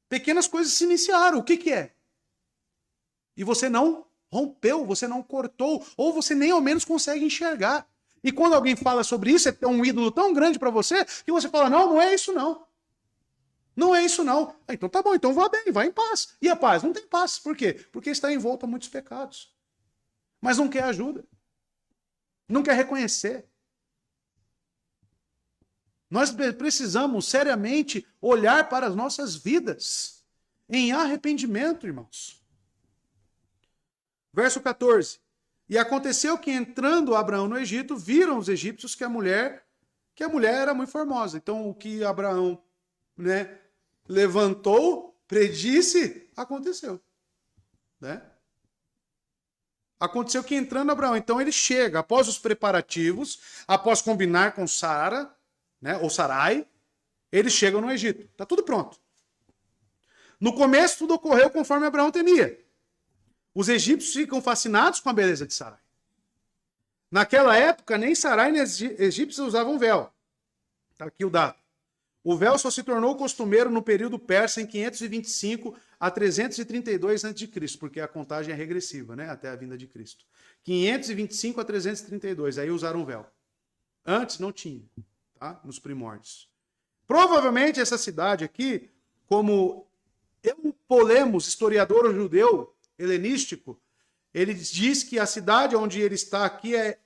pequenas coisas se iniciaram. O que é? E você não rompeu, você não cortou, ou você nem ao menos consegue enxergar. E quando alguém fala sobre isso, é um ídolo tão grande para você, que você fala, não é isso não. Não é isso não. Então tá bom, então vá bem, vá em paz. E a paz? Não tem paz. Por quê? Porque está envolto a muitos pecados. Mas não quer ajuda. Não quer reconhecer. Nós precisamos seriamente olhar para as nossas vidas em arrependimento, irmãos. Verso 14. E aconteceu que entrando Abraão no Egito, viram os egípcios que a mulher era muito formosa. Então o que Abraão, levantou, predisse, aconteceu. Né? Aconteceu que entrando Abraão, então ele chega, após os preparativos, após combinar com Sara, ou Sarai, eles chegam no Egito. Está tudo pronto. No começo, tudo ocorreu conforme Abraão temia. Os egípcios ficam fascinados com a beleza de Sarai. Naquela época, nem Sarai nem os egípcios usavam véu. Está aqui o dado. O véu só se tornou costumeiro no período persa em 525 a 332 a.C., porque a contagem é regressiva, até a vinda de Cristo. 525 a 332, aí usaram o véu. Antes não tinha, tá? Nos primórdios. Provavelmente essa cidade aqui, como Eupolemos, historiador judeu helenístico, ele diz que a cidade onde ele está aqui é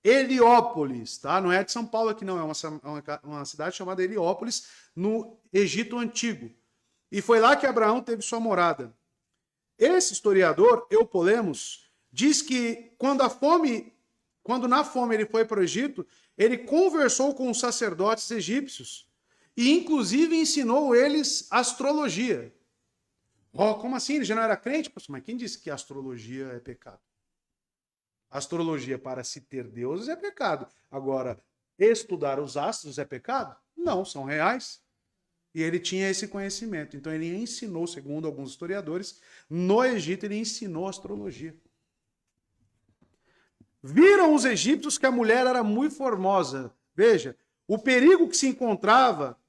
Heliópolis, tá? Não é de São Paulo aqui não, é uma cidade chamada Heliópolis, no Egito Antigo. E foi lá que Abraão teve sua morada. Esse historiador, Eupolemos, diz que quando na fome ele foi para o Egito, ele conversou com os sacerdotes egípcios e inclusive ensinou eles astrologia. Como assim? Ele já não era crente? Mas quem disse que astrologia é pecado? Astrologia para se ter deuses é pecado. Agora, estudar os astros é pecado? Não, são reais. E ele tinha esse conhecimento. Então ele ensinou, segundo alguns historiadores, no Egito ele ensinou astrologia. Viram os egípcios que a mulher era muito formosa. Veja, o perigo que se encontrava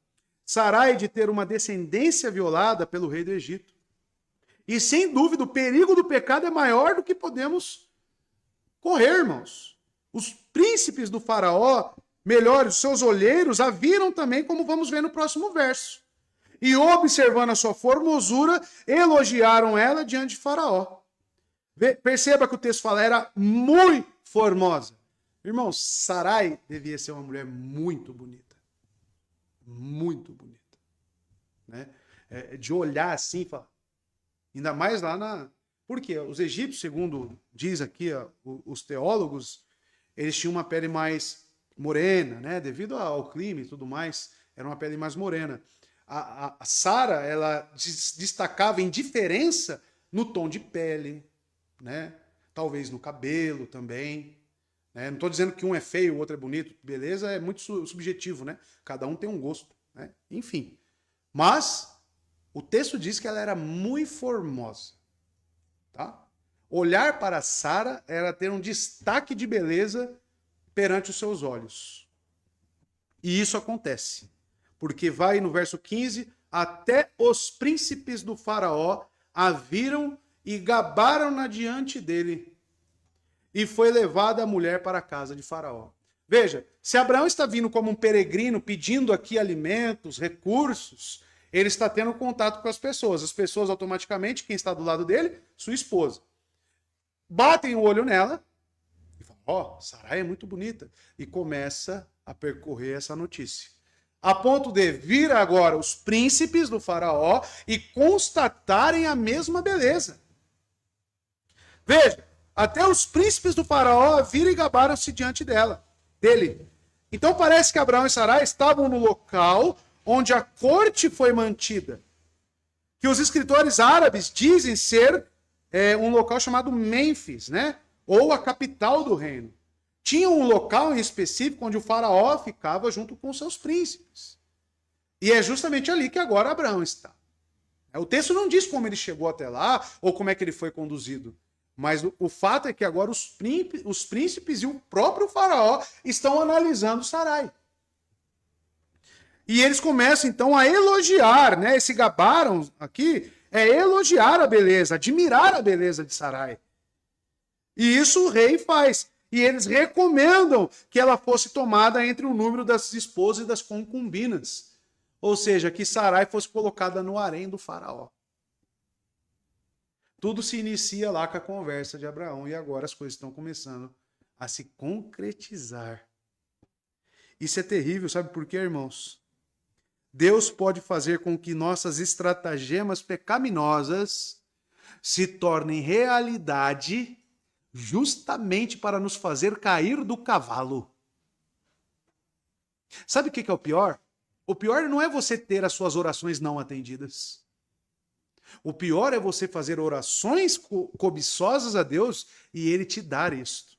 Sarai de ter uma descendência violada pelo rei do Egito. E sem dúvida o perigo do pecado é maior do que podemos correr, irmãos. Os príncipes do faraó, melhor, os seus olheiros, a viram também, como vamos ver no próximo verso. E observando a sua formosura, elogiaram ela diante de faraó. Perceba que o texto fala, era muito formosa. Irmãos, Sarai devia ser uma mulher muito bonita. Muito bonita. De olhar assim, falar. Ainda mais lá na... Por quê? Os egípcios, segundo diz aqui os teólogos, eles tinham uma pele mais morena, devido ao clima e tudo mais, era uma pele mais morena. A Sara, ela destacava em diferença no tom de pele, talvez no cabelo também. Não estou dizendo que um é feio, o outro é bonito. Beleza é muito subjetivo, Cada um tem um gosto. Enfim. Mas o texto diz que ela era muito formosa. Tá? Olhar para Sara era ter um destaque de beleza perante os seus olhos. E isso acontece. Porque vai no verso 15, até os príncipes do faraó a viram e gabaram-na diante dele. E foi levada a mulher para a casa de faraó. Veja, se Abraão está vindo como um peregrino, pedindo aqui alimentos, recursos, ele está tendo contato com as pessoas. As pessoas automaticamente, quem está do lado dele? Sua esposa. Batem o olho nela e falam, ó, Sarai é muito bonita. E começa a percorrer essa notícia. A ponto de vir agora os príncipes do faraó e constatarem a mesma beleza. Veja, até os príncipes do faraó viram e gabaram-se diante dele. Então parece que Abraão e Sarai estavam no local onde a corte foi mantida. Que os escritores árabes dizem ser um local chamado Mênfis, né? Ou a capital do reino. Tinha um local em específico onde o faraó ficava junto com seus príncipes. E é justamente ali que agora Abraão está. O texto não diz como ele chegou até lá ou como é que ele foi conduzido. Mas o fato é que agora os príncipes e o próprio faraó estão analisando Sarai. E eles começam então a elogiar, né? Esse gabaram aqui é elogiar a beleza, admirar a beleza de Sarai. E isso o rei faz. E eles recomendam que ela fosse tomada entre o número das esposas e das concubinas. Ou seja, que Sarai fosse colocada no harém do faraó. Tudo se inicia lá com a conversa de Abraão e agora as coisas estão começando a se concretizar. Isso é terrível, sabe por quê, irmãos? Deus pode fazer com que nossas estratagemas pecaminosas se tornem realidade justamente para nos fazer cair do cavalo. Sabe o que é o pior? O pior não é você ter as suas orações não atendidas. O pior é você fazer orações cobiçosas a Deus e Ele te dar isto.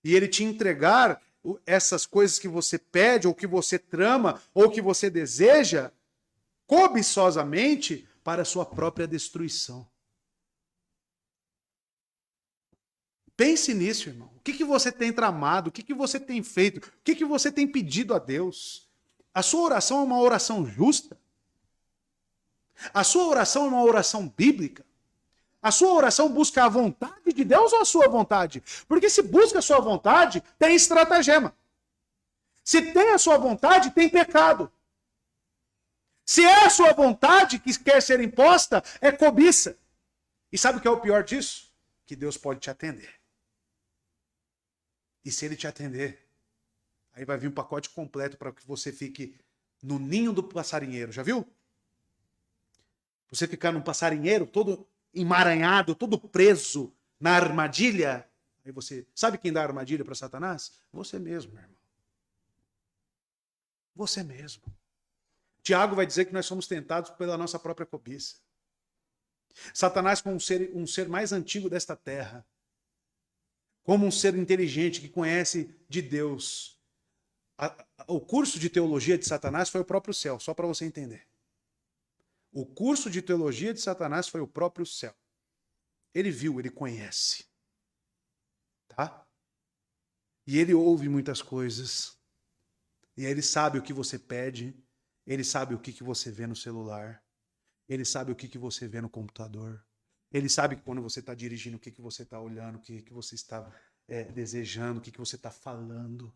E Ele te entregar essas coisas que você pede, ou que você trama, ou que você deseja, cobiçosamente, para a sua própria destruição. Pense nisso, irmão. O que você tem tramado? O que você tem feito? O que você tem pedido a Deus? A sua oração é uma oração justa? A sua oração é uma oração bíblica? A sua oração busca a vontade de Deus ou a sua vontade? Porque se busca a sua vontade, tem estratagema. Se tem a sua vontade, tem pecado. Se é a sua vontade que quer ser imposta, é cobiça. E sabe o que é o pior disso? Que Deus pode te atender. E se Ele te atender, aí vai vir um pacote completo para que você fique no ninho do passarinheiro. Já viu? Você ficar num passarinheiro todo emaranhado, todo preso na armadilha. Aí você, sabe quem dá armadilha para Satanás? Você mesmo, meu irmão. Você mesmo. Tiago vai dizer que nós somos tentados pela nossa própria cobiça. Satanás, como um ser mais antigo desta terra, como um ser inteligente que conhece de Deus. O curso de teologia de Satanás foi o próprio céu, só para você entender. O curso de teologia de Satanás foi o próprio céu. Ele viu, ele conhece. Tá? E ele ouve muitas coisas. E ele sabe o que você pede. Ele sabe o que você vê no celular. Ele sabe o que você vê no computador. Ele sabe que quando você está dirigindo, o que você está olhando, o que você está desejando, o que você está falando.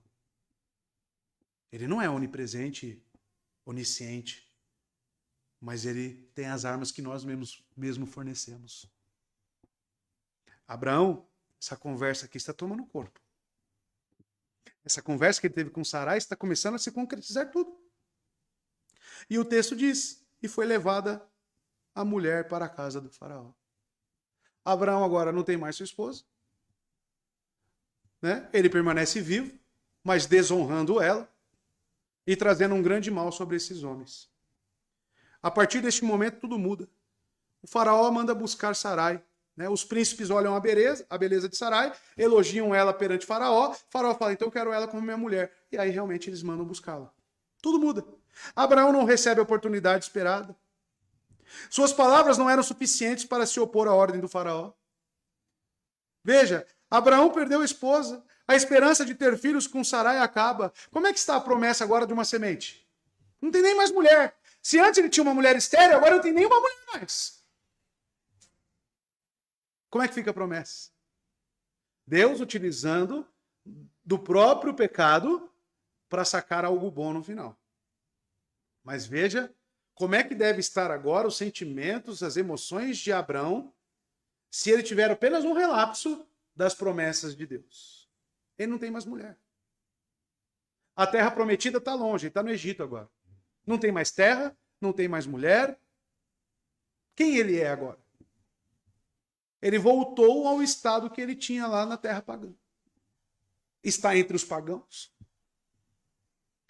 Ele não é onipresente, onisciente. Mas ele tem as armas que nós mesmo fornecemos. Abraão, essa conversa aqui está tomando corpo. Essa conversa que ele teve com Sarai está começando a se concretizar tudo. E o texto diz, e foi levada a mulher para a casa do faraó. Abraão agora não tem mais sua esposa. Né? Ele permanece vivo, mas desonrando ela e trazendo um grande mal sobre esses homens. A partir deste momento, tudo muda. O faraó manda buscar Sarai. Né? Os príncipes olham a beleza de Sarai, elogiam ela perante Faraó. Faraó fala, então eu quero ela como minha mulher. E aí realmente eles mandam buscá-la. Tudo muda. Abraão não recebe a oportunidade esperada. Suas palavras não eram suficientes para se opor à ordem do faraó. Veja, Abraão perdeu a esposa. A esperança de ter filhos com Sarai acaba. Como é que está a promessa agora de uma semente? Não tem nem mais mulher. Se antes ele tinha uma mulher estéril, agora não tem nenhuma mulher mais. Como é que fica a promessa? Deus utilizando do próprio pecado para sacar algo bom no final. Mas veja como é que deve estar agora os sentimentos, as emoções de Abrão, se ele tiver apenas um relapso das promessas de Deus. Ele não tem mais mulher. A terra prometida está longe, ele está no Egito agora. Não tem mais terra, não tem mais mulher. Quem ele é agora? Ele voltou ao estado que ele tinha lá na terra pagã. Está entre os pagãos.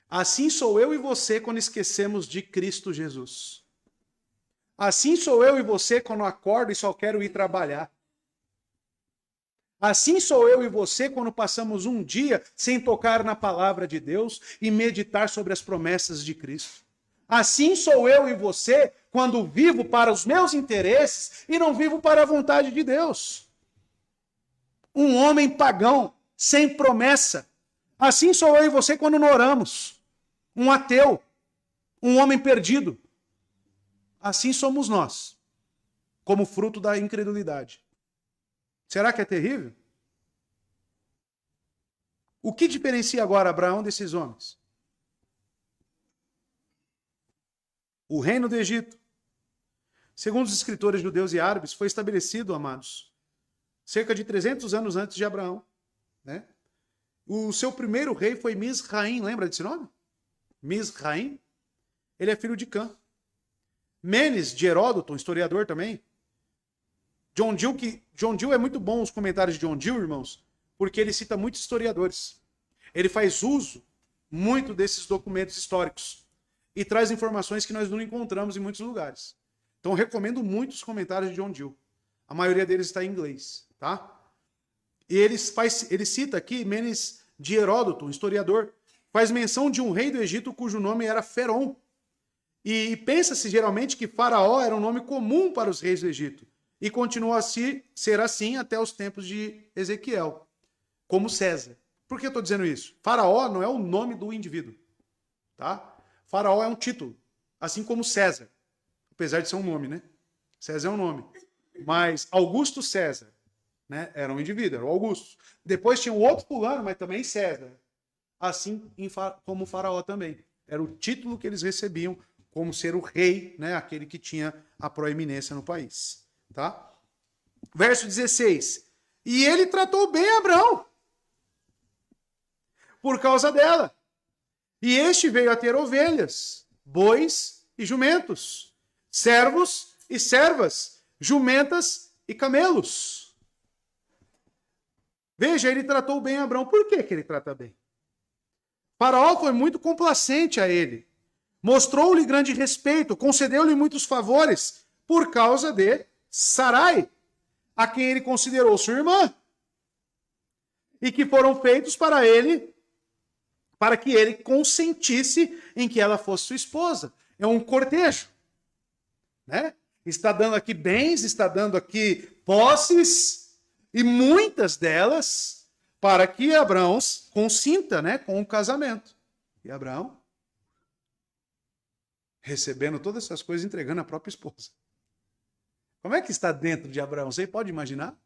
Assim sou eu e você quando esquecemos de Cristo Jesus. Assim sou eu e você quando acordo e só quero ir trabalhar. Assim sou eu e você quando passamos um dia sem tocar na palavra de Deus e meditar sobre as promessas de Cristo. Assim sou eu e você quando vivo para os meus interesses e não vivo para a vontade de Deus. Um homem pagão, sem promessa. Assim sou eu e você quando não oramos. Um ateu, um homem perdido. Assim somos nós, como fruto da incredulidade. Será que é terrível? O que diferencia agora Abraão desses homens? O reino do Egito, segundo os escritores judeus e árabes, foi estabelecido, amados, cerca de 300 anos antes de Abraão. Né? O seu primeiro rei foi Misraim, lembra desse nome? Misraim. Ele é filho de Cã. Menes, de Heródoto, um historiador também. John Gill é muito bom os comentários de John Gill, irmãos, porque ele cita muitos historiadores. Ele faz uso muito desses documentos históricos e traz informações que nós não encontramos em muitos lugares. Então, eu recomendo muito os comentários de John Gill. A maioria deles está em inglês, tá? E ele cita aqui Menes de Heródoto, um historiador, faz menção de um rei do Egito cujo nome era Ferom. E pensa-se geralmente que Faraó era um nome comum para os reis do Egito. E continua a ser assim até os tempos de Ezequiel, como César. Por que eu estou dizendo isso? Faraó não é o nome do indivíduo. Tá? Faraó é um título, assim como César. Apesar de ser um nome, né? César é um nome. Mas Augusto César, né? Era um indivíduo, era o Augusto. Depois tinha um outro fulano, mas também César. Assim como o Faraó também. Era o título que eles recebiam como ser o rei, né? Aquele que tinha a proeminência no país. Tá? Verso 16. E ele tratou bem Abrão por causa dela. E este veio a ter ovelhas, bois e jumentos, servos e servas, jumentas e camelos. Veja, ele tratou bem Abrão. Por que ele trata bem? Faraó foi muito complacente a ele. Mostrou-lhe grande respeito, concedeu-lhe muitos favores por causa de Sarai, a quem ele considerou sua irmã, e que foram feitos para ele, para que ele consentisse em que ela fosse sua esposa. É um cortejo, né? Está dando aqui bens, está dando aqui posses, e muitas delas para que Abrão consinta, né, com o casamento. E Abraão, recebendo todas essas coisas, entregando a própria esposa. Como é que está dentro de Abraão? Você pode imaginar?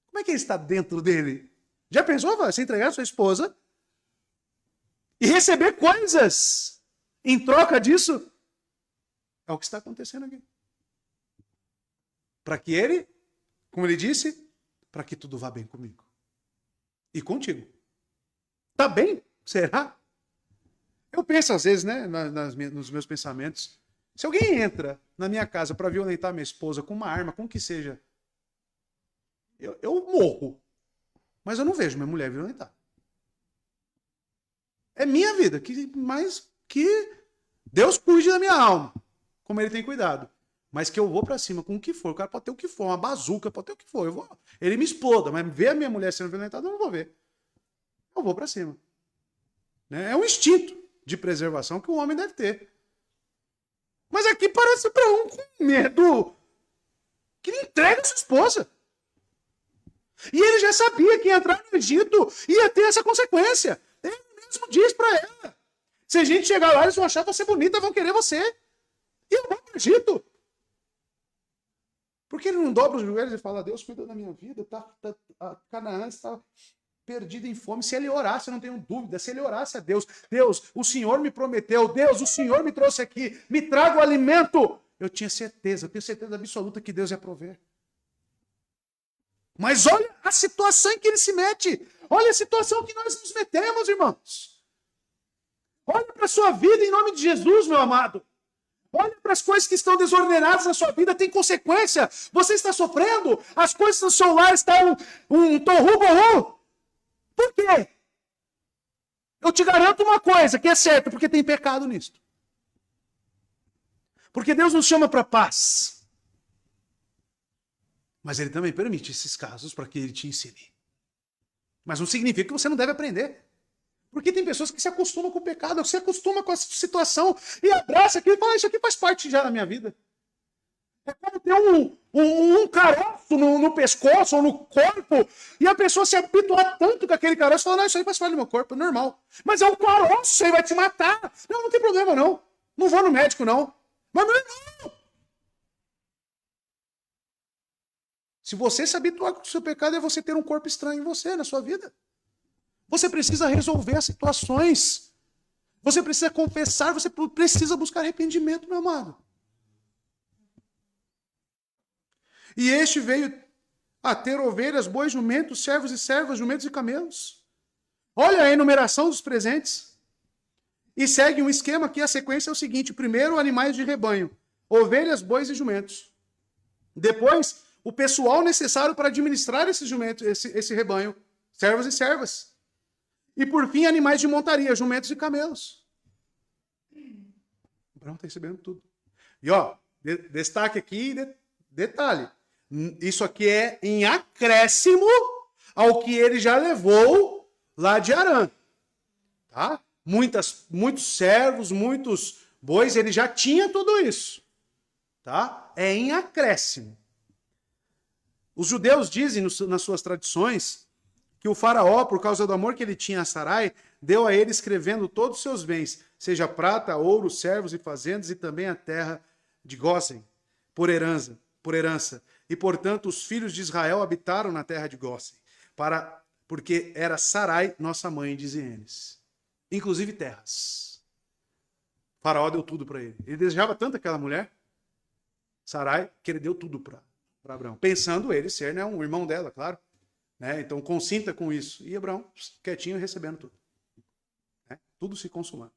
Como é que ele está dentro dele? Já pensou você entregar a sua esposa e receber coisas em troca disso? É o que está acontecendo aqui. Para que ele, como ele disse, para que tudo vá bem comigo. E contigo. Tá bem? Será? Eu penso às vezes, né, nos meus pensamentos, se alguém entra na minha casa para violentar minha esposa com uma arma, com o que seja, eu morro. Mas eu não vejo minha mulher violentar. É minha vida, mas que Deus cuide da minha alma, como ele tem cuidado. Mas que eu vou para cima com o que for. O cara pode ter o que for, uma bazuca, pode ter o que for. Ele me exploda, mas ver a minha mulher sendo violentada, eu não vou ver. Eu vou para cima. Né? É um instinto de preservação que o homem deve ter. Mas aqui parece para um com medo que ele entrega a sua esposa. E ele já sabia que entrar no Egito ia ter essa consequência. Ele mesmo diz para ela. Se a gente chegar lá, eles vão achar você bonita, vão querer você. E eu vou para o Egito. Por que ele não dobra os joelhos e fala, Deus cuida da minha vida, a Canaã está perdido em fome. Se ele orasse, eu não tenho dúvida, se ele orasse a Deus, Deus, o Senhor me prometeu, Deus, o Senhor me trouxe aqui, me traga o alimento. Eu tinha certeza, eu tenho certeza absoluta que Deus ia prover. Mas olha a situação em que ele se mete. Olha a situação que nós nos metemos, irmãos. Olha para a sua vida em nome de Jesus, meu amado. Olha para as coisas que estão desordenadas na sua vida, tem consequência. Você está sofrendo, as coisas no seu lar estão um torru-borru. Por quê? Eu te garanto uma coisa, que é certo, porque tem pecado nisto. Porque Deus nos chama para paz. Mas ele também permite esses casos para que ele te ensine. Mas não significa que você não deve aprender. Porque tem pessoas que se acostumam com o pecado, que se acostumam com a situação e abraça aquilo e fala, isso aqui faz parte já da minha vida. É como ter um caroço no pescoço ou no corpo e a pessoa se habituar tanto com aquele caroço e fala, não, isso aí faz parte do meu corpo, é normal. Mas é um caroço, isso aí vai te matar. Não, não tem problema não. Não vou no médico não. Mas não é não. Se você se habituar com o seu pecado, é você ter um corpo estranho em você, na sua vida. Você precisa resolver as situações. Você precisa confessar, você precisa buscar arrependimento, meu amado. E este veio a ter ovelhas, bois, jumentos, servos e servas, jumentos e camelos. Olha a enumeração dos presentes. E segue um esquema que a sequência é o seguinte. Primeiro, animais de rebanho. Ovelhas, bois e jumentos. Depois, o pessoal necessário para administrar esse jumento, esse rebanho. Servos e servas. E por fim, animais de montaria, jumentos e camelos. O Abraão está recebendo tudo. E ó, destaque aqui, detalhe. Isso aqui é em acréscimo ao que ele já levou lá de Harã. Tá? Muitos servos, muitos bois, ele já tinha tudo isso. Tá? É em acréscimo. Os judeus dizem nas suas tradições que o faraó, por causa do amor que ele tinha a Sarai, deu a ele escrevendo todos os seus bens, seja prata, ouro, servos e fazendas, e também a terra de Gósen, por herança. E, portanto, os filhos de Israel habitaram na terra de Gósen, porque era Sarai, nossa mãe, dizem eles. Inclusive terras. O faraó deu tudo para ele. Ele desejava tanto aquela mulher, Sarai, que ele deu tudo para Abraão. Pensando ele ser, né, um irmão dela, claro. Né? Então, consinta com isso. E Abraão, quietinho, recebendo tudo. Né? Tudo se consumando.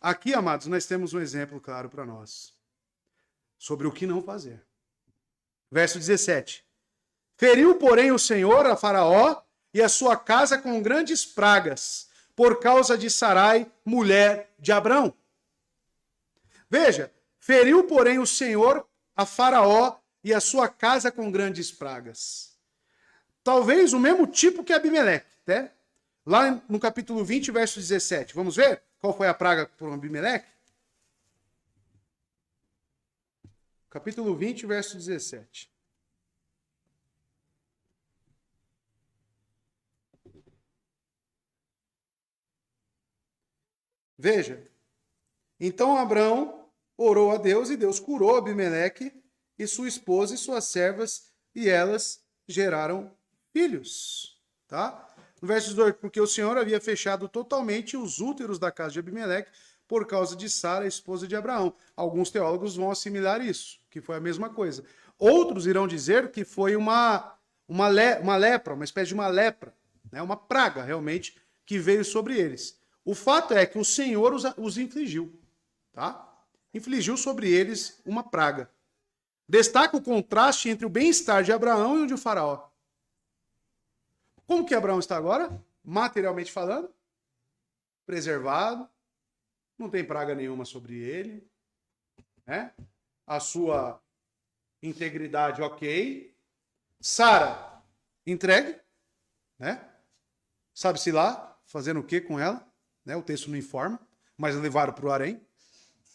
Aqui, amados, nós temos um exemplo claro para nós. Sobre o que não fazer. Verso 17. Feriu, porém, o Senhor a Faraó e a sua casa com grandes pragas, por causa de Sarai, mulher de Abrão. Veja, feriu, porém, o Senhor a Faraó e a sua casa com grandes pragas. Talvez o mesmo tipo que Abimeleque, né? Lá no capítulo 20, verso 17. Vamos ver qual foi a praga por Abimeleque? Capítulo 20, verso 17. Veja. Então Abrão orou a Deus e Deus curou Abimeleque e sua esposa e suas servas e elas geraram filhos. Tá? No verso 2, porque o Senhor havia fechado totalmente os úteros da casa de Abimeleque por causa de Sara, esposa de Abraão. Alguns teólogos vão assimilar isso, que foi a mesma coisa. Outros irão dizer que foi uma lepra, uma espécie de uma lepra, né? Uma praga, realmente, que veio sobre eles. O fato é que o Senhor os infligiu. Tá? Infligiu sobre eles uma praga. Destaca o contraste entre o bem-estar de Abraão e o de Faraó. Como que Abraão está agora? Materialmente falando, preservado, não tem praga nenhuma sobre ele, né? A sua integridade ok. Sara, entregue, né? Sabe-se lá, fazendo o que com ela? Né? O texto não informa, mas levaram para o harém,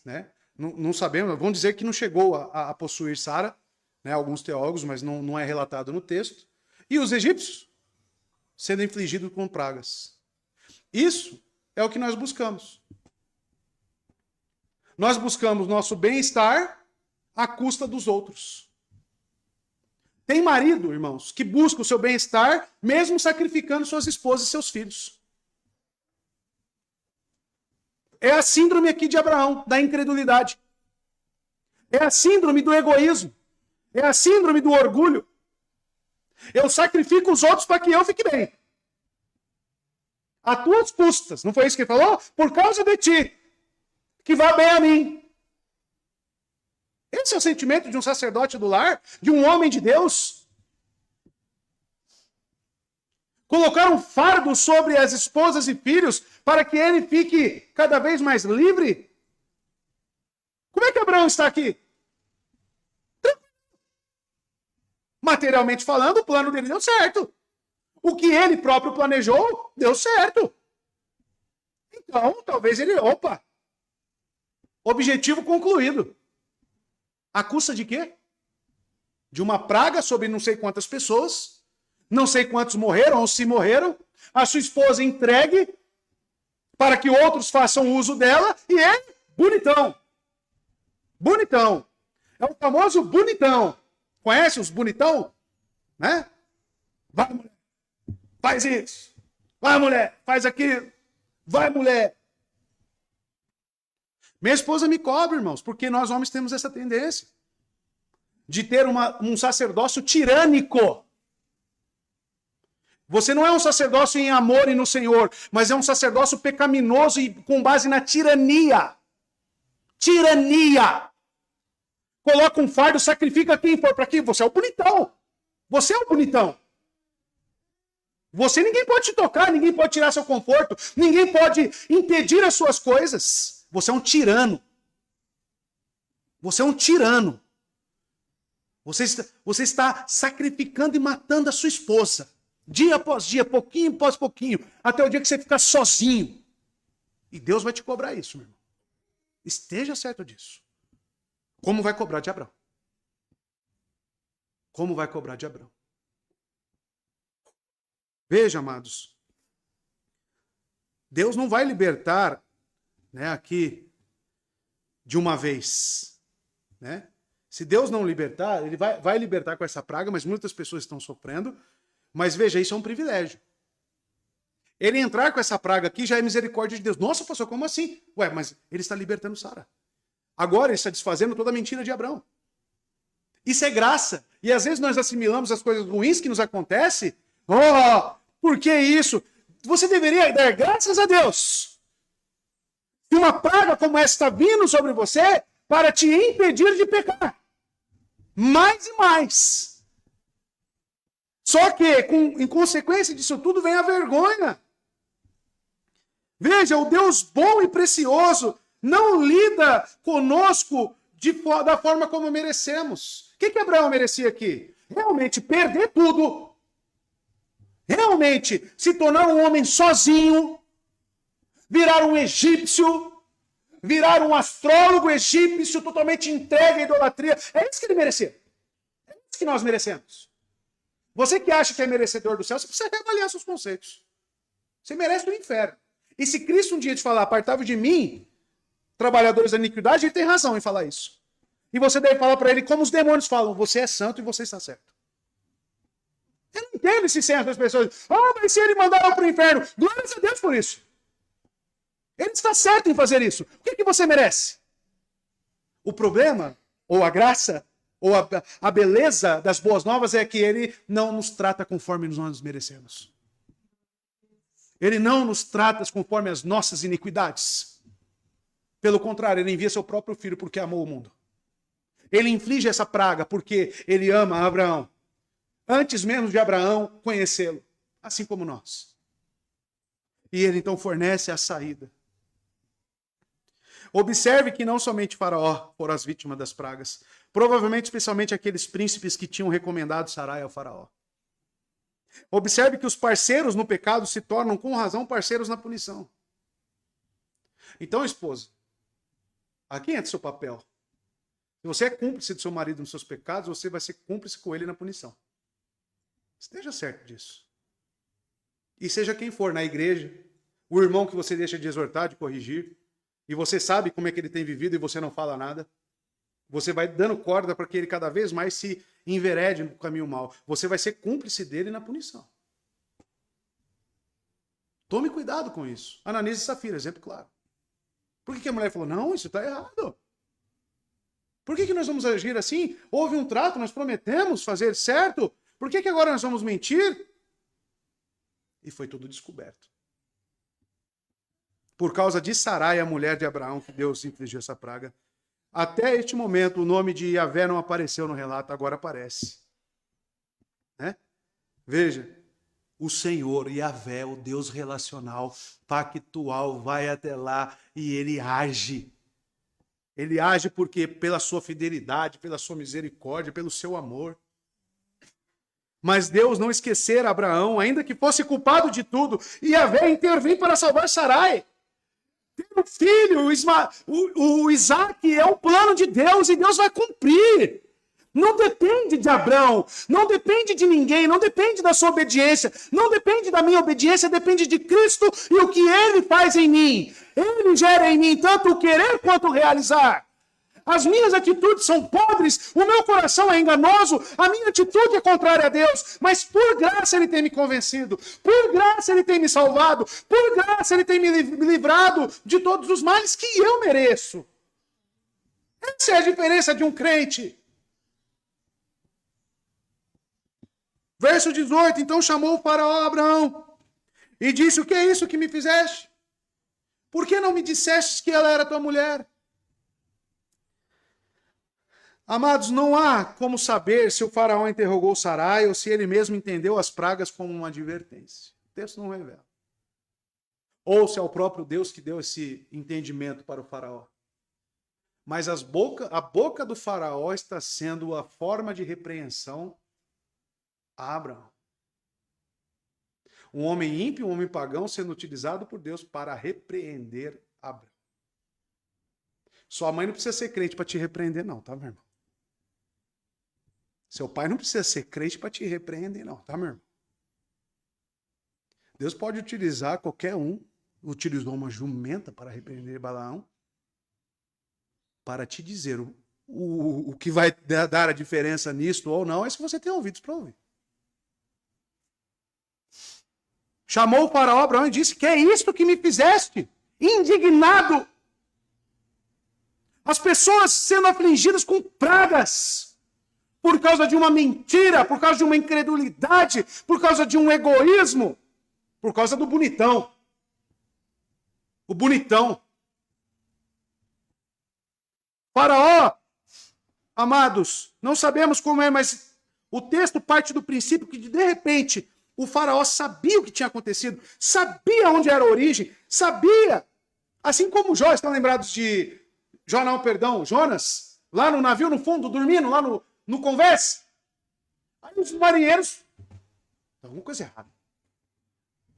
né? Não sabemos, vamos dizer que não chegou a possuir Sara, né? Alguns teólogos, mas não é relatado no texto. E os egípcios sendo infligidos com pragas. Isso é o que nós buscamos. Nós buscamos nosso bem-estar à custa dos outros. Tem marido, irmãos, que busca o seu bem-estar, mesmo sacrificando suas esposas e seus filhos. É a síndrome aqui de Abraão, da incredulidade. É a síndrome do egoísmo. É a síndrome do orgulho. Eu sacrifico os outros para que eu fique bem. A tuas custas. Não foi isso que ele falou? Por causa de ti. Que vá bem a mim. Esse é o sentimento de um sacerdote do lar? De um homem de Deus? Colocar um fardo sobre as esposas e filhos para que ele fique cada vez mais livre? Como é que Abraão está aqui? Materialmente falando, o plano dele deu certo. O que ele próprio planejou, deu certo. Então, talvez ele... Opa! Objetivo concluído. À custa de quê? De uma praga sobre não sei quantas pessoas, não sei quantos morreram ou se morreram, a sua esposa entregue para que outros façam uso dela e ele, bonitão. Bonitão. É o famoso bonitão. Conhece os bonitão? Né? Vai, mulher. Faz isso. Vai, mulher. Faz aquilo. Vai, mulher. Minha esposa me cobra, irmãos, porque nós homens temos essa tendência de ter um sacerdócio tirânico. Você não é um sacerdócio em amor e no Senhor, mas é um sacerdócio pecaminoso e com base na tirania. Tirania. Coloca um fardo, sacrifica quem for para quem? Você é o bonitão. Você é o bonitão. Você, ninguém pode te tocar, ninguém pode tirar seu conforto, ninguém pode impedir as suas coisas. Você é um tirano. Você é um tirano. Você está sacrificando e matando a sua esposa. Dia após dia, pouquinho após pouquinho, até o dia que você ficar sozinho. E Deus vai te cobrar isso, meu irmão. Esteja certo disso. Como vai cobrar de Abraão? Como vai cobrar de Abraão? Veja, amados. Deus não vai libertar, né, aqui de uma vez, né? Se Deus não libertar, ele vai libertar com essa praga, mas muitas pessoas estão sofrendo. Mas veja, isso é um privilégio. Ele entrar com essa praga aqui já é misericórdia de Deus. Nossa, pastor, como assim? Ué, mas ele está libertando Sara. Agora ele está desfazendo toda a mentira de Abraão. Isso é graça. E às vezes nós assimilamos as coisas ruins que nos acontecem. Oh, por que isso? Você deveria dar graças a Deus. Se uma praga como essa está vindo sobre você para te impedir de pecar. Mais e mais. Só que, em consequência disso tudo, vem a vergonha. Veja, o Deus bom e precioso não lida conosco da forma como merecemos. O que Abraão merecia aqui? Realmente perder tudo. Realmente se tornar um homem sozinho. Virar um egípcio. Virar um astrólogo egípcio totalmente entregue à idolatria. É isso que ele merecia. É isso que nós merecemos. Você que acha que é merecedor do céu, você precisa reavaliar seus conceitos. Você merece o inferno. E se Cristo um dia te falar, apartai-vos de mim, trabalhadores da iniquidade, ele tem razão em falar isso. E você deve falar para ele como os demônios falam, você é santo e você está certo. Eu não entendo esse senso das pessoas. Mas se ele mandar eu para o inferno, glórias a Deus por isso. Ele está certo em fazer isso. O que você merece? O problema, ou a graça, ou a beleza das boas novas é que ele não nos trata conforme nós merecemos. Ele não nos trata conforme as nossas iniquidades. Pelo contrário, ele envia seu próprio filho porque amou o mundo. Ele inflige essa praga porque ele ama Abraão. Antes mesmo de Abraão conhecê-lo, assim como nós. E ele então fornece a saída. Observe que não somente Faraó foram as vítimas das pragas. Provavelmente, especialmente aqueles príncipes que tinham recomendado Sarai ao Faraó. Observe que os parceiros no pecado se tornam, com razão, parceiros na punição. Então, esposa, aqui entra o seu papel. Se você é cúmplice do seu marido nos seus pecados, você vai ser cúmplice com ele na punição. Esteja certo disso. E seja quem for, na igreja, o irmão que você deixa de exortar, de corrigir, e você sabe como é que ele tem vivido e você não fala nada, você vai dando corda para que ele cada vez mais se enverede no caminho mau. Você vai ser cúmplice dele na punição. Tome cuidado com isso. Ananias e Safira, exemplo claro. Por que a mulher falou, não, isso está errado? Por que nós vamos agir assim? Houve um trato, nós prometemos fazer certo. Por que agora nós vamos mentir? E foi tudo descoberto. Por causa de Sarai, a mulher de Abraão, que Deus infligiu essa praga. Até este momento, o nome de Yahvé não apareceu no relato, agora aparece. Né? Veja, o Senhor, Yahvé, o Deus relacional, pactual, vai até lá e ele age. Ele age porque pela sua fidelidade, pela sua misericórdia, pelo seu amor. Mas Deus não esquecera Abraão, ainda que fosse culpado de tudo, e Yahvé intervém para salvar Sarai. Ter um filho, o Isaac é o plano de Deus e Deus vai cumprir. Não depende de Abraão, não depende de ninguém, não depende da sua obediência, não depende da minha obediência, depende de Cristo e o que Ele faz em mim. Ele gera em mim tanto o querer quanto o realizar. As minhas atitudes são podres, o meu coração é enganoso, a minha atitude é contrária a Deus, mas por graça Ele tem me convencido, por graça Ele tem me salvado, por graça Ele tem me livrado de todos os males que eu mereço. Essa é a diferença de um crente. Verso 18, então chamou o faraó a Abraão e disse, o que é isso que me fizeste? Por que não me dissestes que ela era tua mulher? Amados, não há como saber se o faraó interrogou Sarai ou se ele mesmo entendeu as pragas como uma advertência. O texto não revela. Ou se é o próprio Deus que deu esse entendimento para o faraó. Mas a boca do faraó está sendo a forma de repreensão a Abraão. Um homem ímpio, um homem pagão sendo utilizado por Deus para repreender Abraão. Sua mãe não precisa ser crente para te repreender não, tá, meu irmão? Seu pai não precisa ser crente para te repreender não, tá, meu irmão? Deus pode utilizar qualquer um. Utilizou uma jumenta para repreender Balaão, para te dizer o que vai dar a diferença nisto ou não, é se você tem ouvidos para ouvir. Chamou o faraó Abraão e disse, que é isto que me fizeste? Indignado. As pessoas sendo afligidas com pragas, por causa de uma mentira, por causa de uma incredulidade, por causa de um egoísmo, por causa do bonitão. O bonitão. Faraó, amados, não sabemos como é, mas o texto parte do princípio que de repente o faraó sabia o que tinha acontecido, sabia onde era a origem, sabia, assim como Jó, estão lembrados de Jonas, lá no navio, no fundo, dormindo, lá no convés. Aí os marinheiros, tem alguma coisa errada.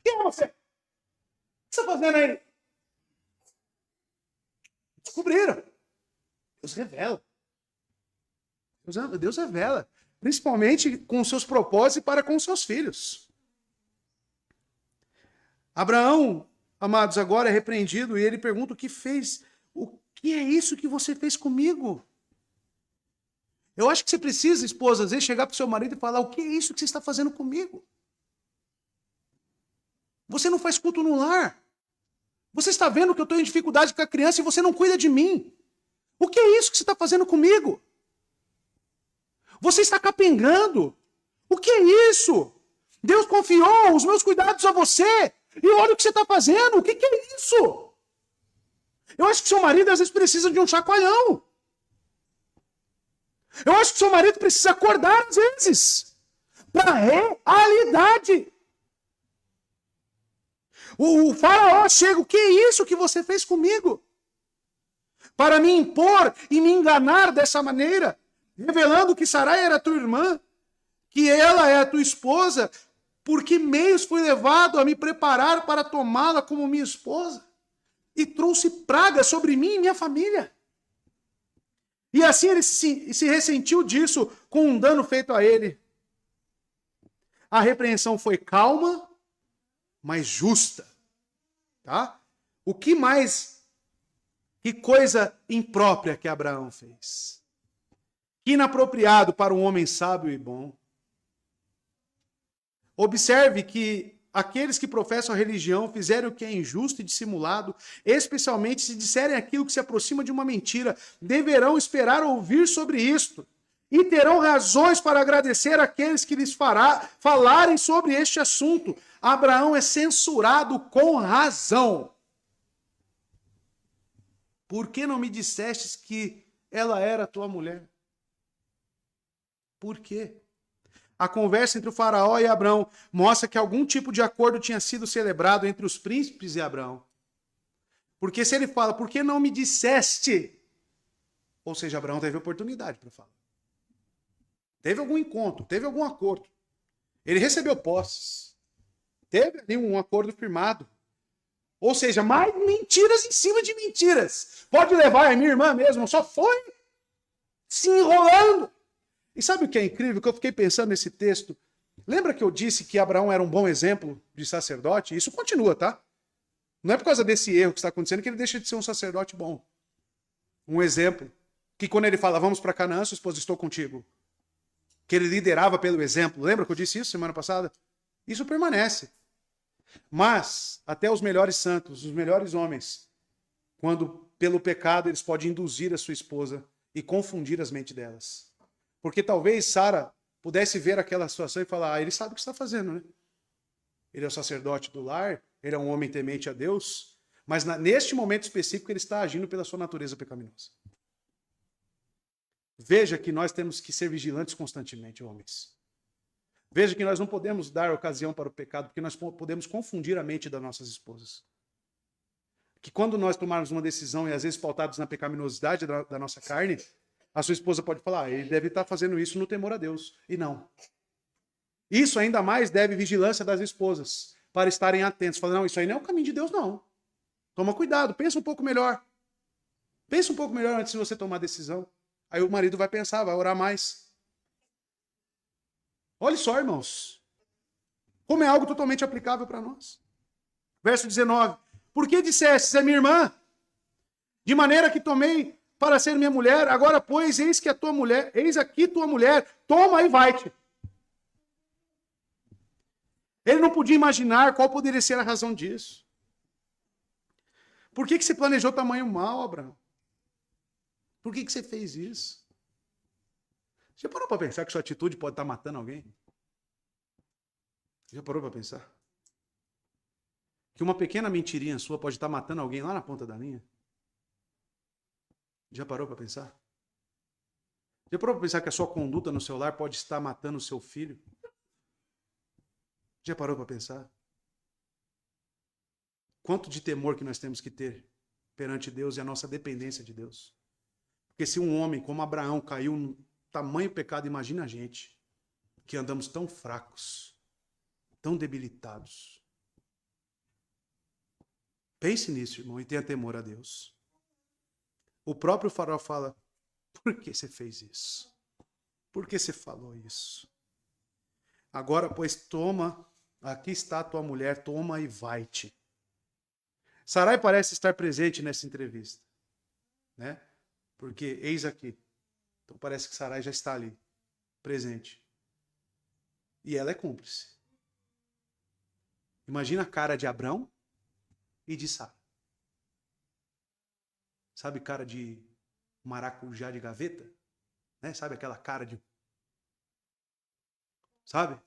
Quem é você? O que você está fazendo aí? Descobriram. Deus revela. Deus revela. Principalmente com os seus propósitos e para com os seus filhos. Abraão, amados, agora é repreendido e ele pergunta o que fez. O que é isso que você fez comigo? Eu acho que você precisa, esposa, às vezes chegar para o seu marido e falar, o que é isso que você está fazendo comigo? Você não faz culto no lar. Você está vendo que eu estou em dificuldade com a criança e você não cuida de mim. O que é isso que você está fazendo comigo? Você está capengando. O que é isso? Deus confiou os meus cuidados a você. E olha o que você está fazendo. O que é isso? Eu acho que seu marido às vezes precisa de um chacoalhão. Eu acho que seu marido precisa acordar às vezes. Para a realidade. O faraó chega. O que é isso que você fez comigo? Para me impor e me enganar dessa maneira. Revelando que Sarai era tua irmã. Que ela é a tua esposa. Por que meios fui levado a me preparar para tomá-la como minha esposa? E trouxe praga sobre mim e minha família. E assim ele se ressentiu disso com um dano feito a ele. A repreensão foi calma, mas justa. Tá? O que mais, que coisa imprópria que Abraão fez? Que inapropriado para um homem sábio e bom. Observe que aqueles que professam a religião fizerem o que é injusto e dissimulado, especialmente se disserem aquilo que se aproxima de uma mentira, deverão esperar ouvir sobre isto. E terão razões para agradecer àqueles que lhes falarem sobre este assunto. Abraão é censurado com razão. Por que não me dissestes que ela era tua mulher? Por quê? A conversa entre o faraó e Abrão mostra que algum tipo de acordo tinha sido celebrado entre os príncipes e Abrão. Porque se ele fala, por que não me disseste? Ou seja, Abrão teve oportunidade para falar. Teve algum encontro, teve algum acordo. Ele recebeu posses. Teve ali um acordo firmado. Ou seja, mais mentiras em cima de mentiras. Pode levar a minha irmã mesmo, só foi se enrolando. E sabe o que é incrível? Que eu fiquei pensando nesse texto. Lembra que eu disse que Abraão era um bom exemplo de sacerdote? Isso continua, tá? Não é por causa desse erro que está acontecendo que ele deixa de ser um sacerdote bom. Um exemplo. Que quando ele fala, vamos para Canaã, sua esposa, estou contigo. Que ele liderava pelo exemplo. Lembra que eu disse isso semana passada? Isso permanece. Mas, até os melhores santos, os melhores homens, quando pelo pecado eles podem induzir a sua esposa e confundir as mentes delas. Porque talvez Sara pudesse ver aquela situação e falar, ele sabe o que está fazendo, né? Ele é o sacerdote do lar, ele é um homem temente a Deus, mas neste momento específico ele está agindo pela sua natureza pecaminosa. Veja que nós temos que ser vigilantes constantemente, homens. Veja que nós não podemos dar ocasião para o pecado, porque nós podemos confundir a mente das nossas esposas. Que quando nós tomarmos uma decisão, e às vezes pautados na pecaminosidade da nossa carne, a sua esposa pode falar, ele deve estar fazendo isso no temor a Deus. E não. Isso ainda mais deve vigilância das esposas, para estarem atentos. Falando, não, isso aí não é o caminho de Deus, não. Toma cuidado, pensa um pouco melhor. Pensa um pouco melhor antes de você tomar a decisão. Aí o marido vai pensar, vai orar mais. Olha só, irmãos. Como é algo totalmente aplicável para nós. Verso 19. Por que dissestes, é minha irmã? De maneira que tomei para ser minha mulher, agora, pois, eis aqui tua mulher, toma e vai-te. Ele não podia imaginar qual poderia ser a razão disso. Por que você planejou tamanho mal, Abraão? Por que você fez isso? Já parou para pensar que sua atitude pode estar matando alguém? Já parou para pensar? Que uma pequena mentirinha sua pode estar matando alguém lá na ponta da linha? Já parou para pensar? Já parou para pensar que a sua conduta no seu lar pode estar matando o seu filho? Já parou para pensar? Quanto de temor que nós temos que ter perante Deus e a nossa dependência de Deus? Porque se um homem como Abraão caiu num tamanho pecado, imagina a gente, que andamos tão fracos, tão debilitados. Pense nisso, irmão, e tenha temor a Deus. O próprio faraó fala, por que você fez isso? Por que você falou isso? Agora, pois, toma, aqui está a tua mulher, toma e vai-te. Sarai parece estar presente nessa entrevista, né? Porque eis aqui. Então parece que Sarai já está ali, presente. E ela é cúmplice. Imagina a cara de Abrão e de Sara. Sabe cara de maracujá de gaveta? Né? Sabe aquela cara de... Sabe?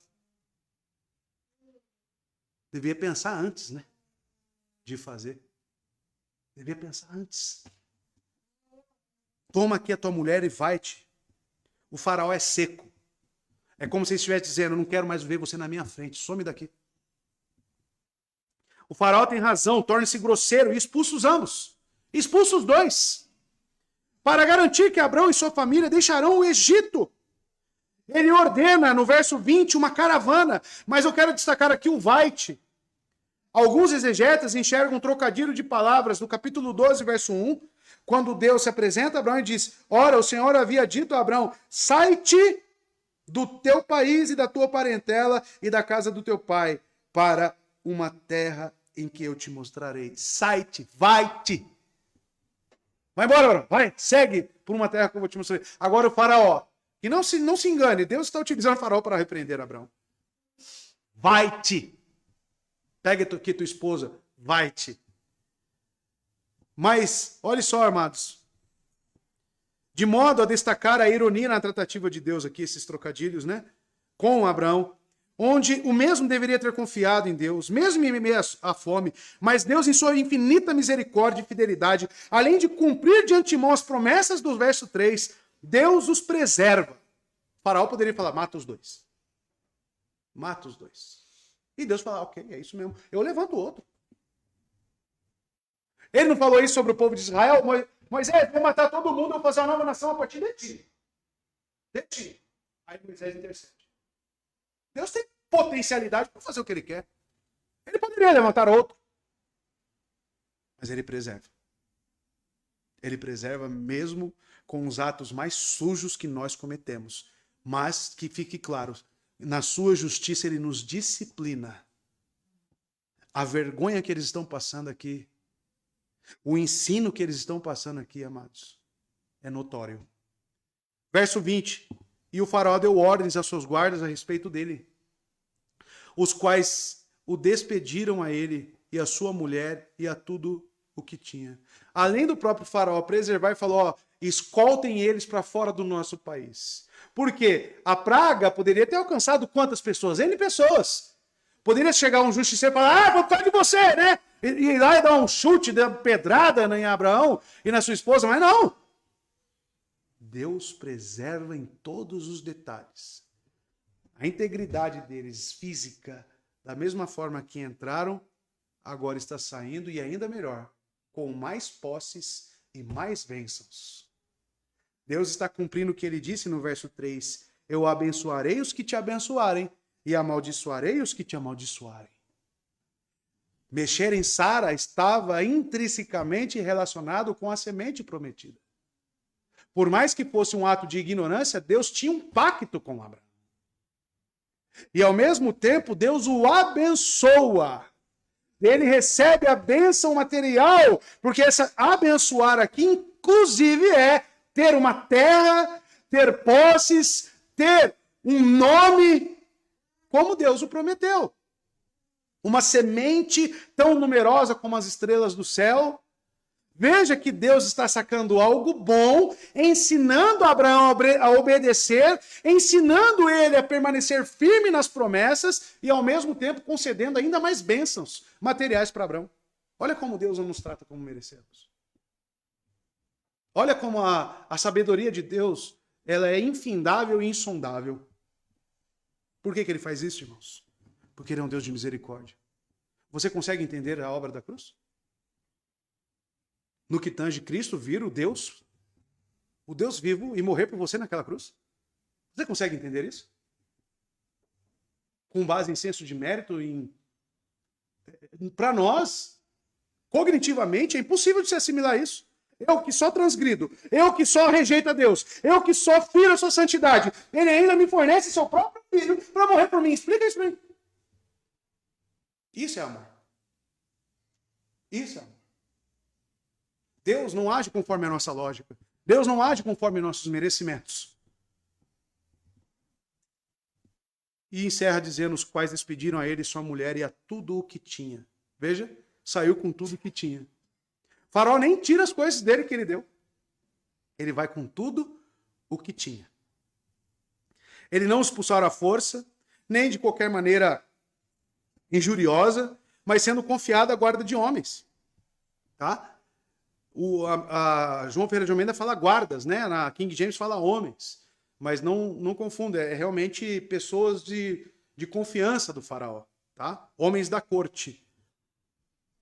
Devia pensar antes, né? De fazer. Devia pensar antes. Toma aqui a tua mulher e vai-te. O faraó é seco. É como se ele estivesse dizendo, não quero mais ver você na minha frente. Some daqui. O faraó tem razão, torna-se grosseiro e expulsa os ambos. Expulsa os dois. Para garantir que Abrão e sua família deixarão o Egito. Ele ordena, no verso 20, uma caravana. Mas eu quero destacar aqui o vai-te. Alguns exegetas enxergam um trocadilho de palavras no capítulo 12, verso 1, quando Deus se apresenta a Abrão e diz, ora, o Senhor havia dito a Abrão, sai-te do teu país e da tua parentela e da casa do teu pai, para uma terra em que eu te mostrarei. Sai-te, vai-te. Vai embora, Abraão. Vai, segue por uma terra que eu vou te mostrar. Agora o faraó, que não se engane, Deus está utilizando o faraó para repreender Abraão. Vai-te. Pega aqui tua esposa, vai-te. Mas, olha só, amados. De modo a destacar a ironia na tratativa de Deus aqui, esses trocadilhos, né? Com Abraão, onde o mesmo deveria ter confiado em Deus, mesmo em meio à fome, mas Deus, em sua infinita misericórdia e fidelidade, além de cumprir de antemão as promessas do verso 3, Deus os preserva. O faraó poderia falar, mata os dois. Mata os dois. E Deus fala, ok, é isso mesmo. Eu levanto o outro. Ele não falou isso sobre o povo de Israel? Moisés, vou matar todo mundo, eu vou fazer uma nova nação a partir de ti. De ti. Aí Moisés intercede. Deus tem potencialidade para fazer o que ele quer. Ele poderia levantar outro. Mas ele preserva. Ele preserva mesmo com os atos mais sujos que nós cometemos. Mas que fique claro, na sua justiça ele nos disciplina. A vergonha que eles estão passando aqui, o ensino que eles estão passando aqui, amados, é notório. Verso 20. E o faraó deu ordens aos seus guardas a respeito dele, os quais o despediram a ele e a sua mulher e a tudo o que tinha. Além do próprio faraó preservar, ele falou, ó, escoltem eles para fora do nosso país. Por quê? A praga poderia ter alcançado quantas pessoas? N pessoas. Poderia chegar um justiceiro e falar, vou ficar de você, né? E ir lá e dar um chute, dar uma pedrada em Abraão e na sua esposa, mas não. Deus preserva em todos os detalhes. A integridade deles, física, da mesma forma que entraram, agora está saindo e ainda melhor, com mais posses e mais bênçãos. Deus está cumprindo o que ele disse no verso 3. Eu abençoarei os que te abençoarem e amaldiçoarei os que te amaldiçoarem. Mexer em Sara estava intrinsecamente relacionado com a semente prometida. Por mais que fosse um ato de ignorância, Deus tinha um pacto com Abraão. E ao mesmo tempo, Deus o abençoa. Ele recebe a bênção material, porque essa abençoar aqui, inclusive, é ter uma terra, ter posses, ter um nome, como Deus o prometeu. Uma semente tão numerosa como as estrelas do céu. Veja que Deus está sacando algo bom, ensinando Abraão a obedecer, ensinando ele a permanecer firme nas promessas e, ao mesmo tempo, concedendo ainda mais bênçãos materiais para Abraão. Olha como Deus não nos trata como merecemos. Olha como a sabedoria de Deus ela é infindável e insondável. Por que ele faz isso, irmãos? Porque ele é um Deus de misericórdia. Você consegue entender a obra da cruz? No que tange Cristo vir o Deus vivo e morrer por você naquela cruz? Você consegue entender isso? Com base em senso de mérito, para nós, cognitivamente, é impossível de se assimilar isso. Eu que só transgrido, eu que só rejeito a Deus, eu que só firo a sua santidade, ele ainda me fornece seu próprio filho para morrer por mim. Explica isso para mim. Isso é amor. Isso é amor. Deus não age conforme a nossa lógica. Deus não age conforme nossos merecimentos. E encerra dizendo, os quais despediram a ele, sua mulher e a tudo o que tinha. Veja, saiu com tudo o que tinha. Faraó nem tira as coisas dele que ele deu. Ele vai com tudo o que tinha. Ele não expulsaram à força, nem de qualquer maneira injuriosa, mas sendo confiado à guarda de homens. Tá? João Ferreira de Almeida fala guardas, né? Na King James fala homens. Mas não confunda, é realmente pessoas de confiança do faraó. Tá? Homens da corte.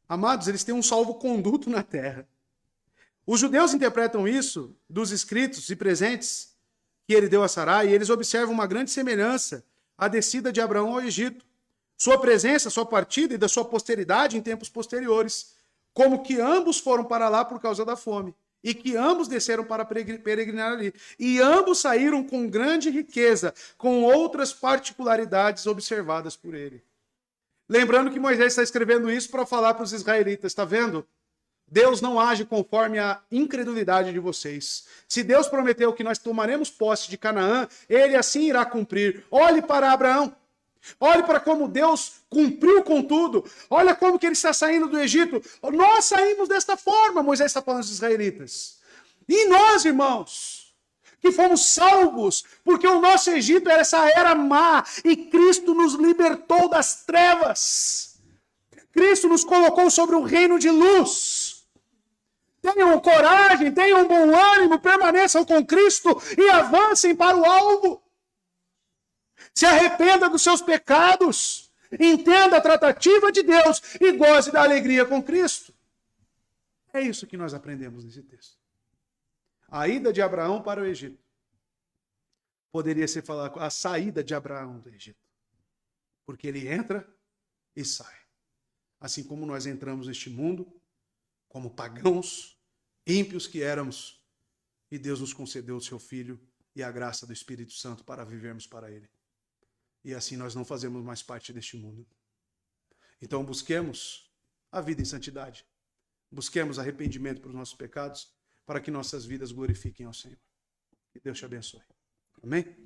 Amados, eles têm um salvo-conduto na terra. Os judeus interpretam isso dos escritos e presentes que ele deu a Sarai, e eles observam uma grande semelhança à descida de Abraão ao Egito. Sua presença, sua partida e da sua posteridade em tempos posteriores, como que ambos foram para lá por causa da fome, e que ambos desceram para peregrinar ali. E ambos saíram com grande riqueza, com outras particularidades observadas por ele. Lembrando que Moisés está escrevendo isso para falar para os israelitas, está vendo? Deus não age conforme a incredulidade de vocês. Se Deus prometeu que nós tomaremos posse de Canaã, ele assim irá cumprir. Olhe para Abraão. Olhe para como Deus cumpriu com tudo. Olha como que ele está saindo do Egito. Nós saímos desta forma, Moisés está falando aos israelitas. E nós, irmãos, que fomos salvos, porque o nosso Egito era essa era má, e Cristo nos libertou das trevas. Cristo nos colocou sobre um reino de luz. Tenham coragem, tenham bom ânimo, permaneçam com Cristo e avancem para o alvo. Se arrependa dos seus pecados, entenda a tratativa de Deus e goze da alegria com Cristo. É isso que nós aprendemos nesse texto. A ida de Abraão para o Egito poderia ser falar a saída de Abraão do Egito, porque ele entra e sai. Assim como nós entramos neste mundo, como pagãos, ímpios que éramos, e Deus nos concedeu o seu Filho e a graça do Espírito Santo para vivermos para Ele. E assim nós não fazemos mais parte deste mundo. Então busquemos a vida em santidade. Busquemos arrependimento para os nossos pecados, para que nossas vidas glorifiquem ao Senhor. Que Deus te abençoe. Amém?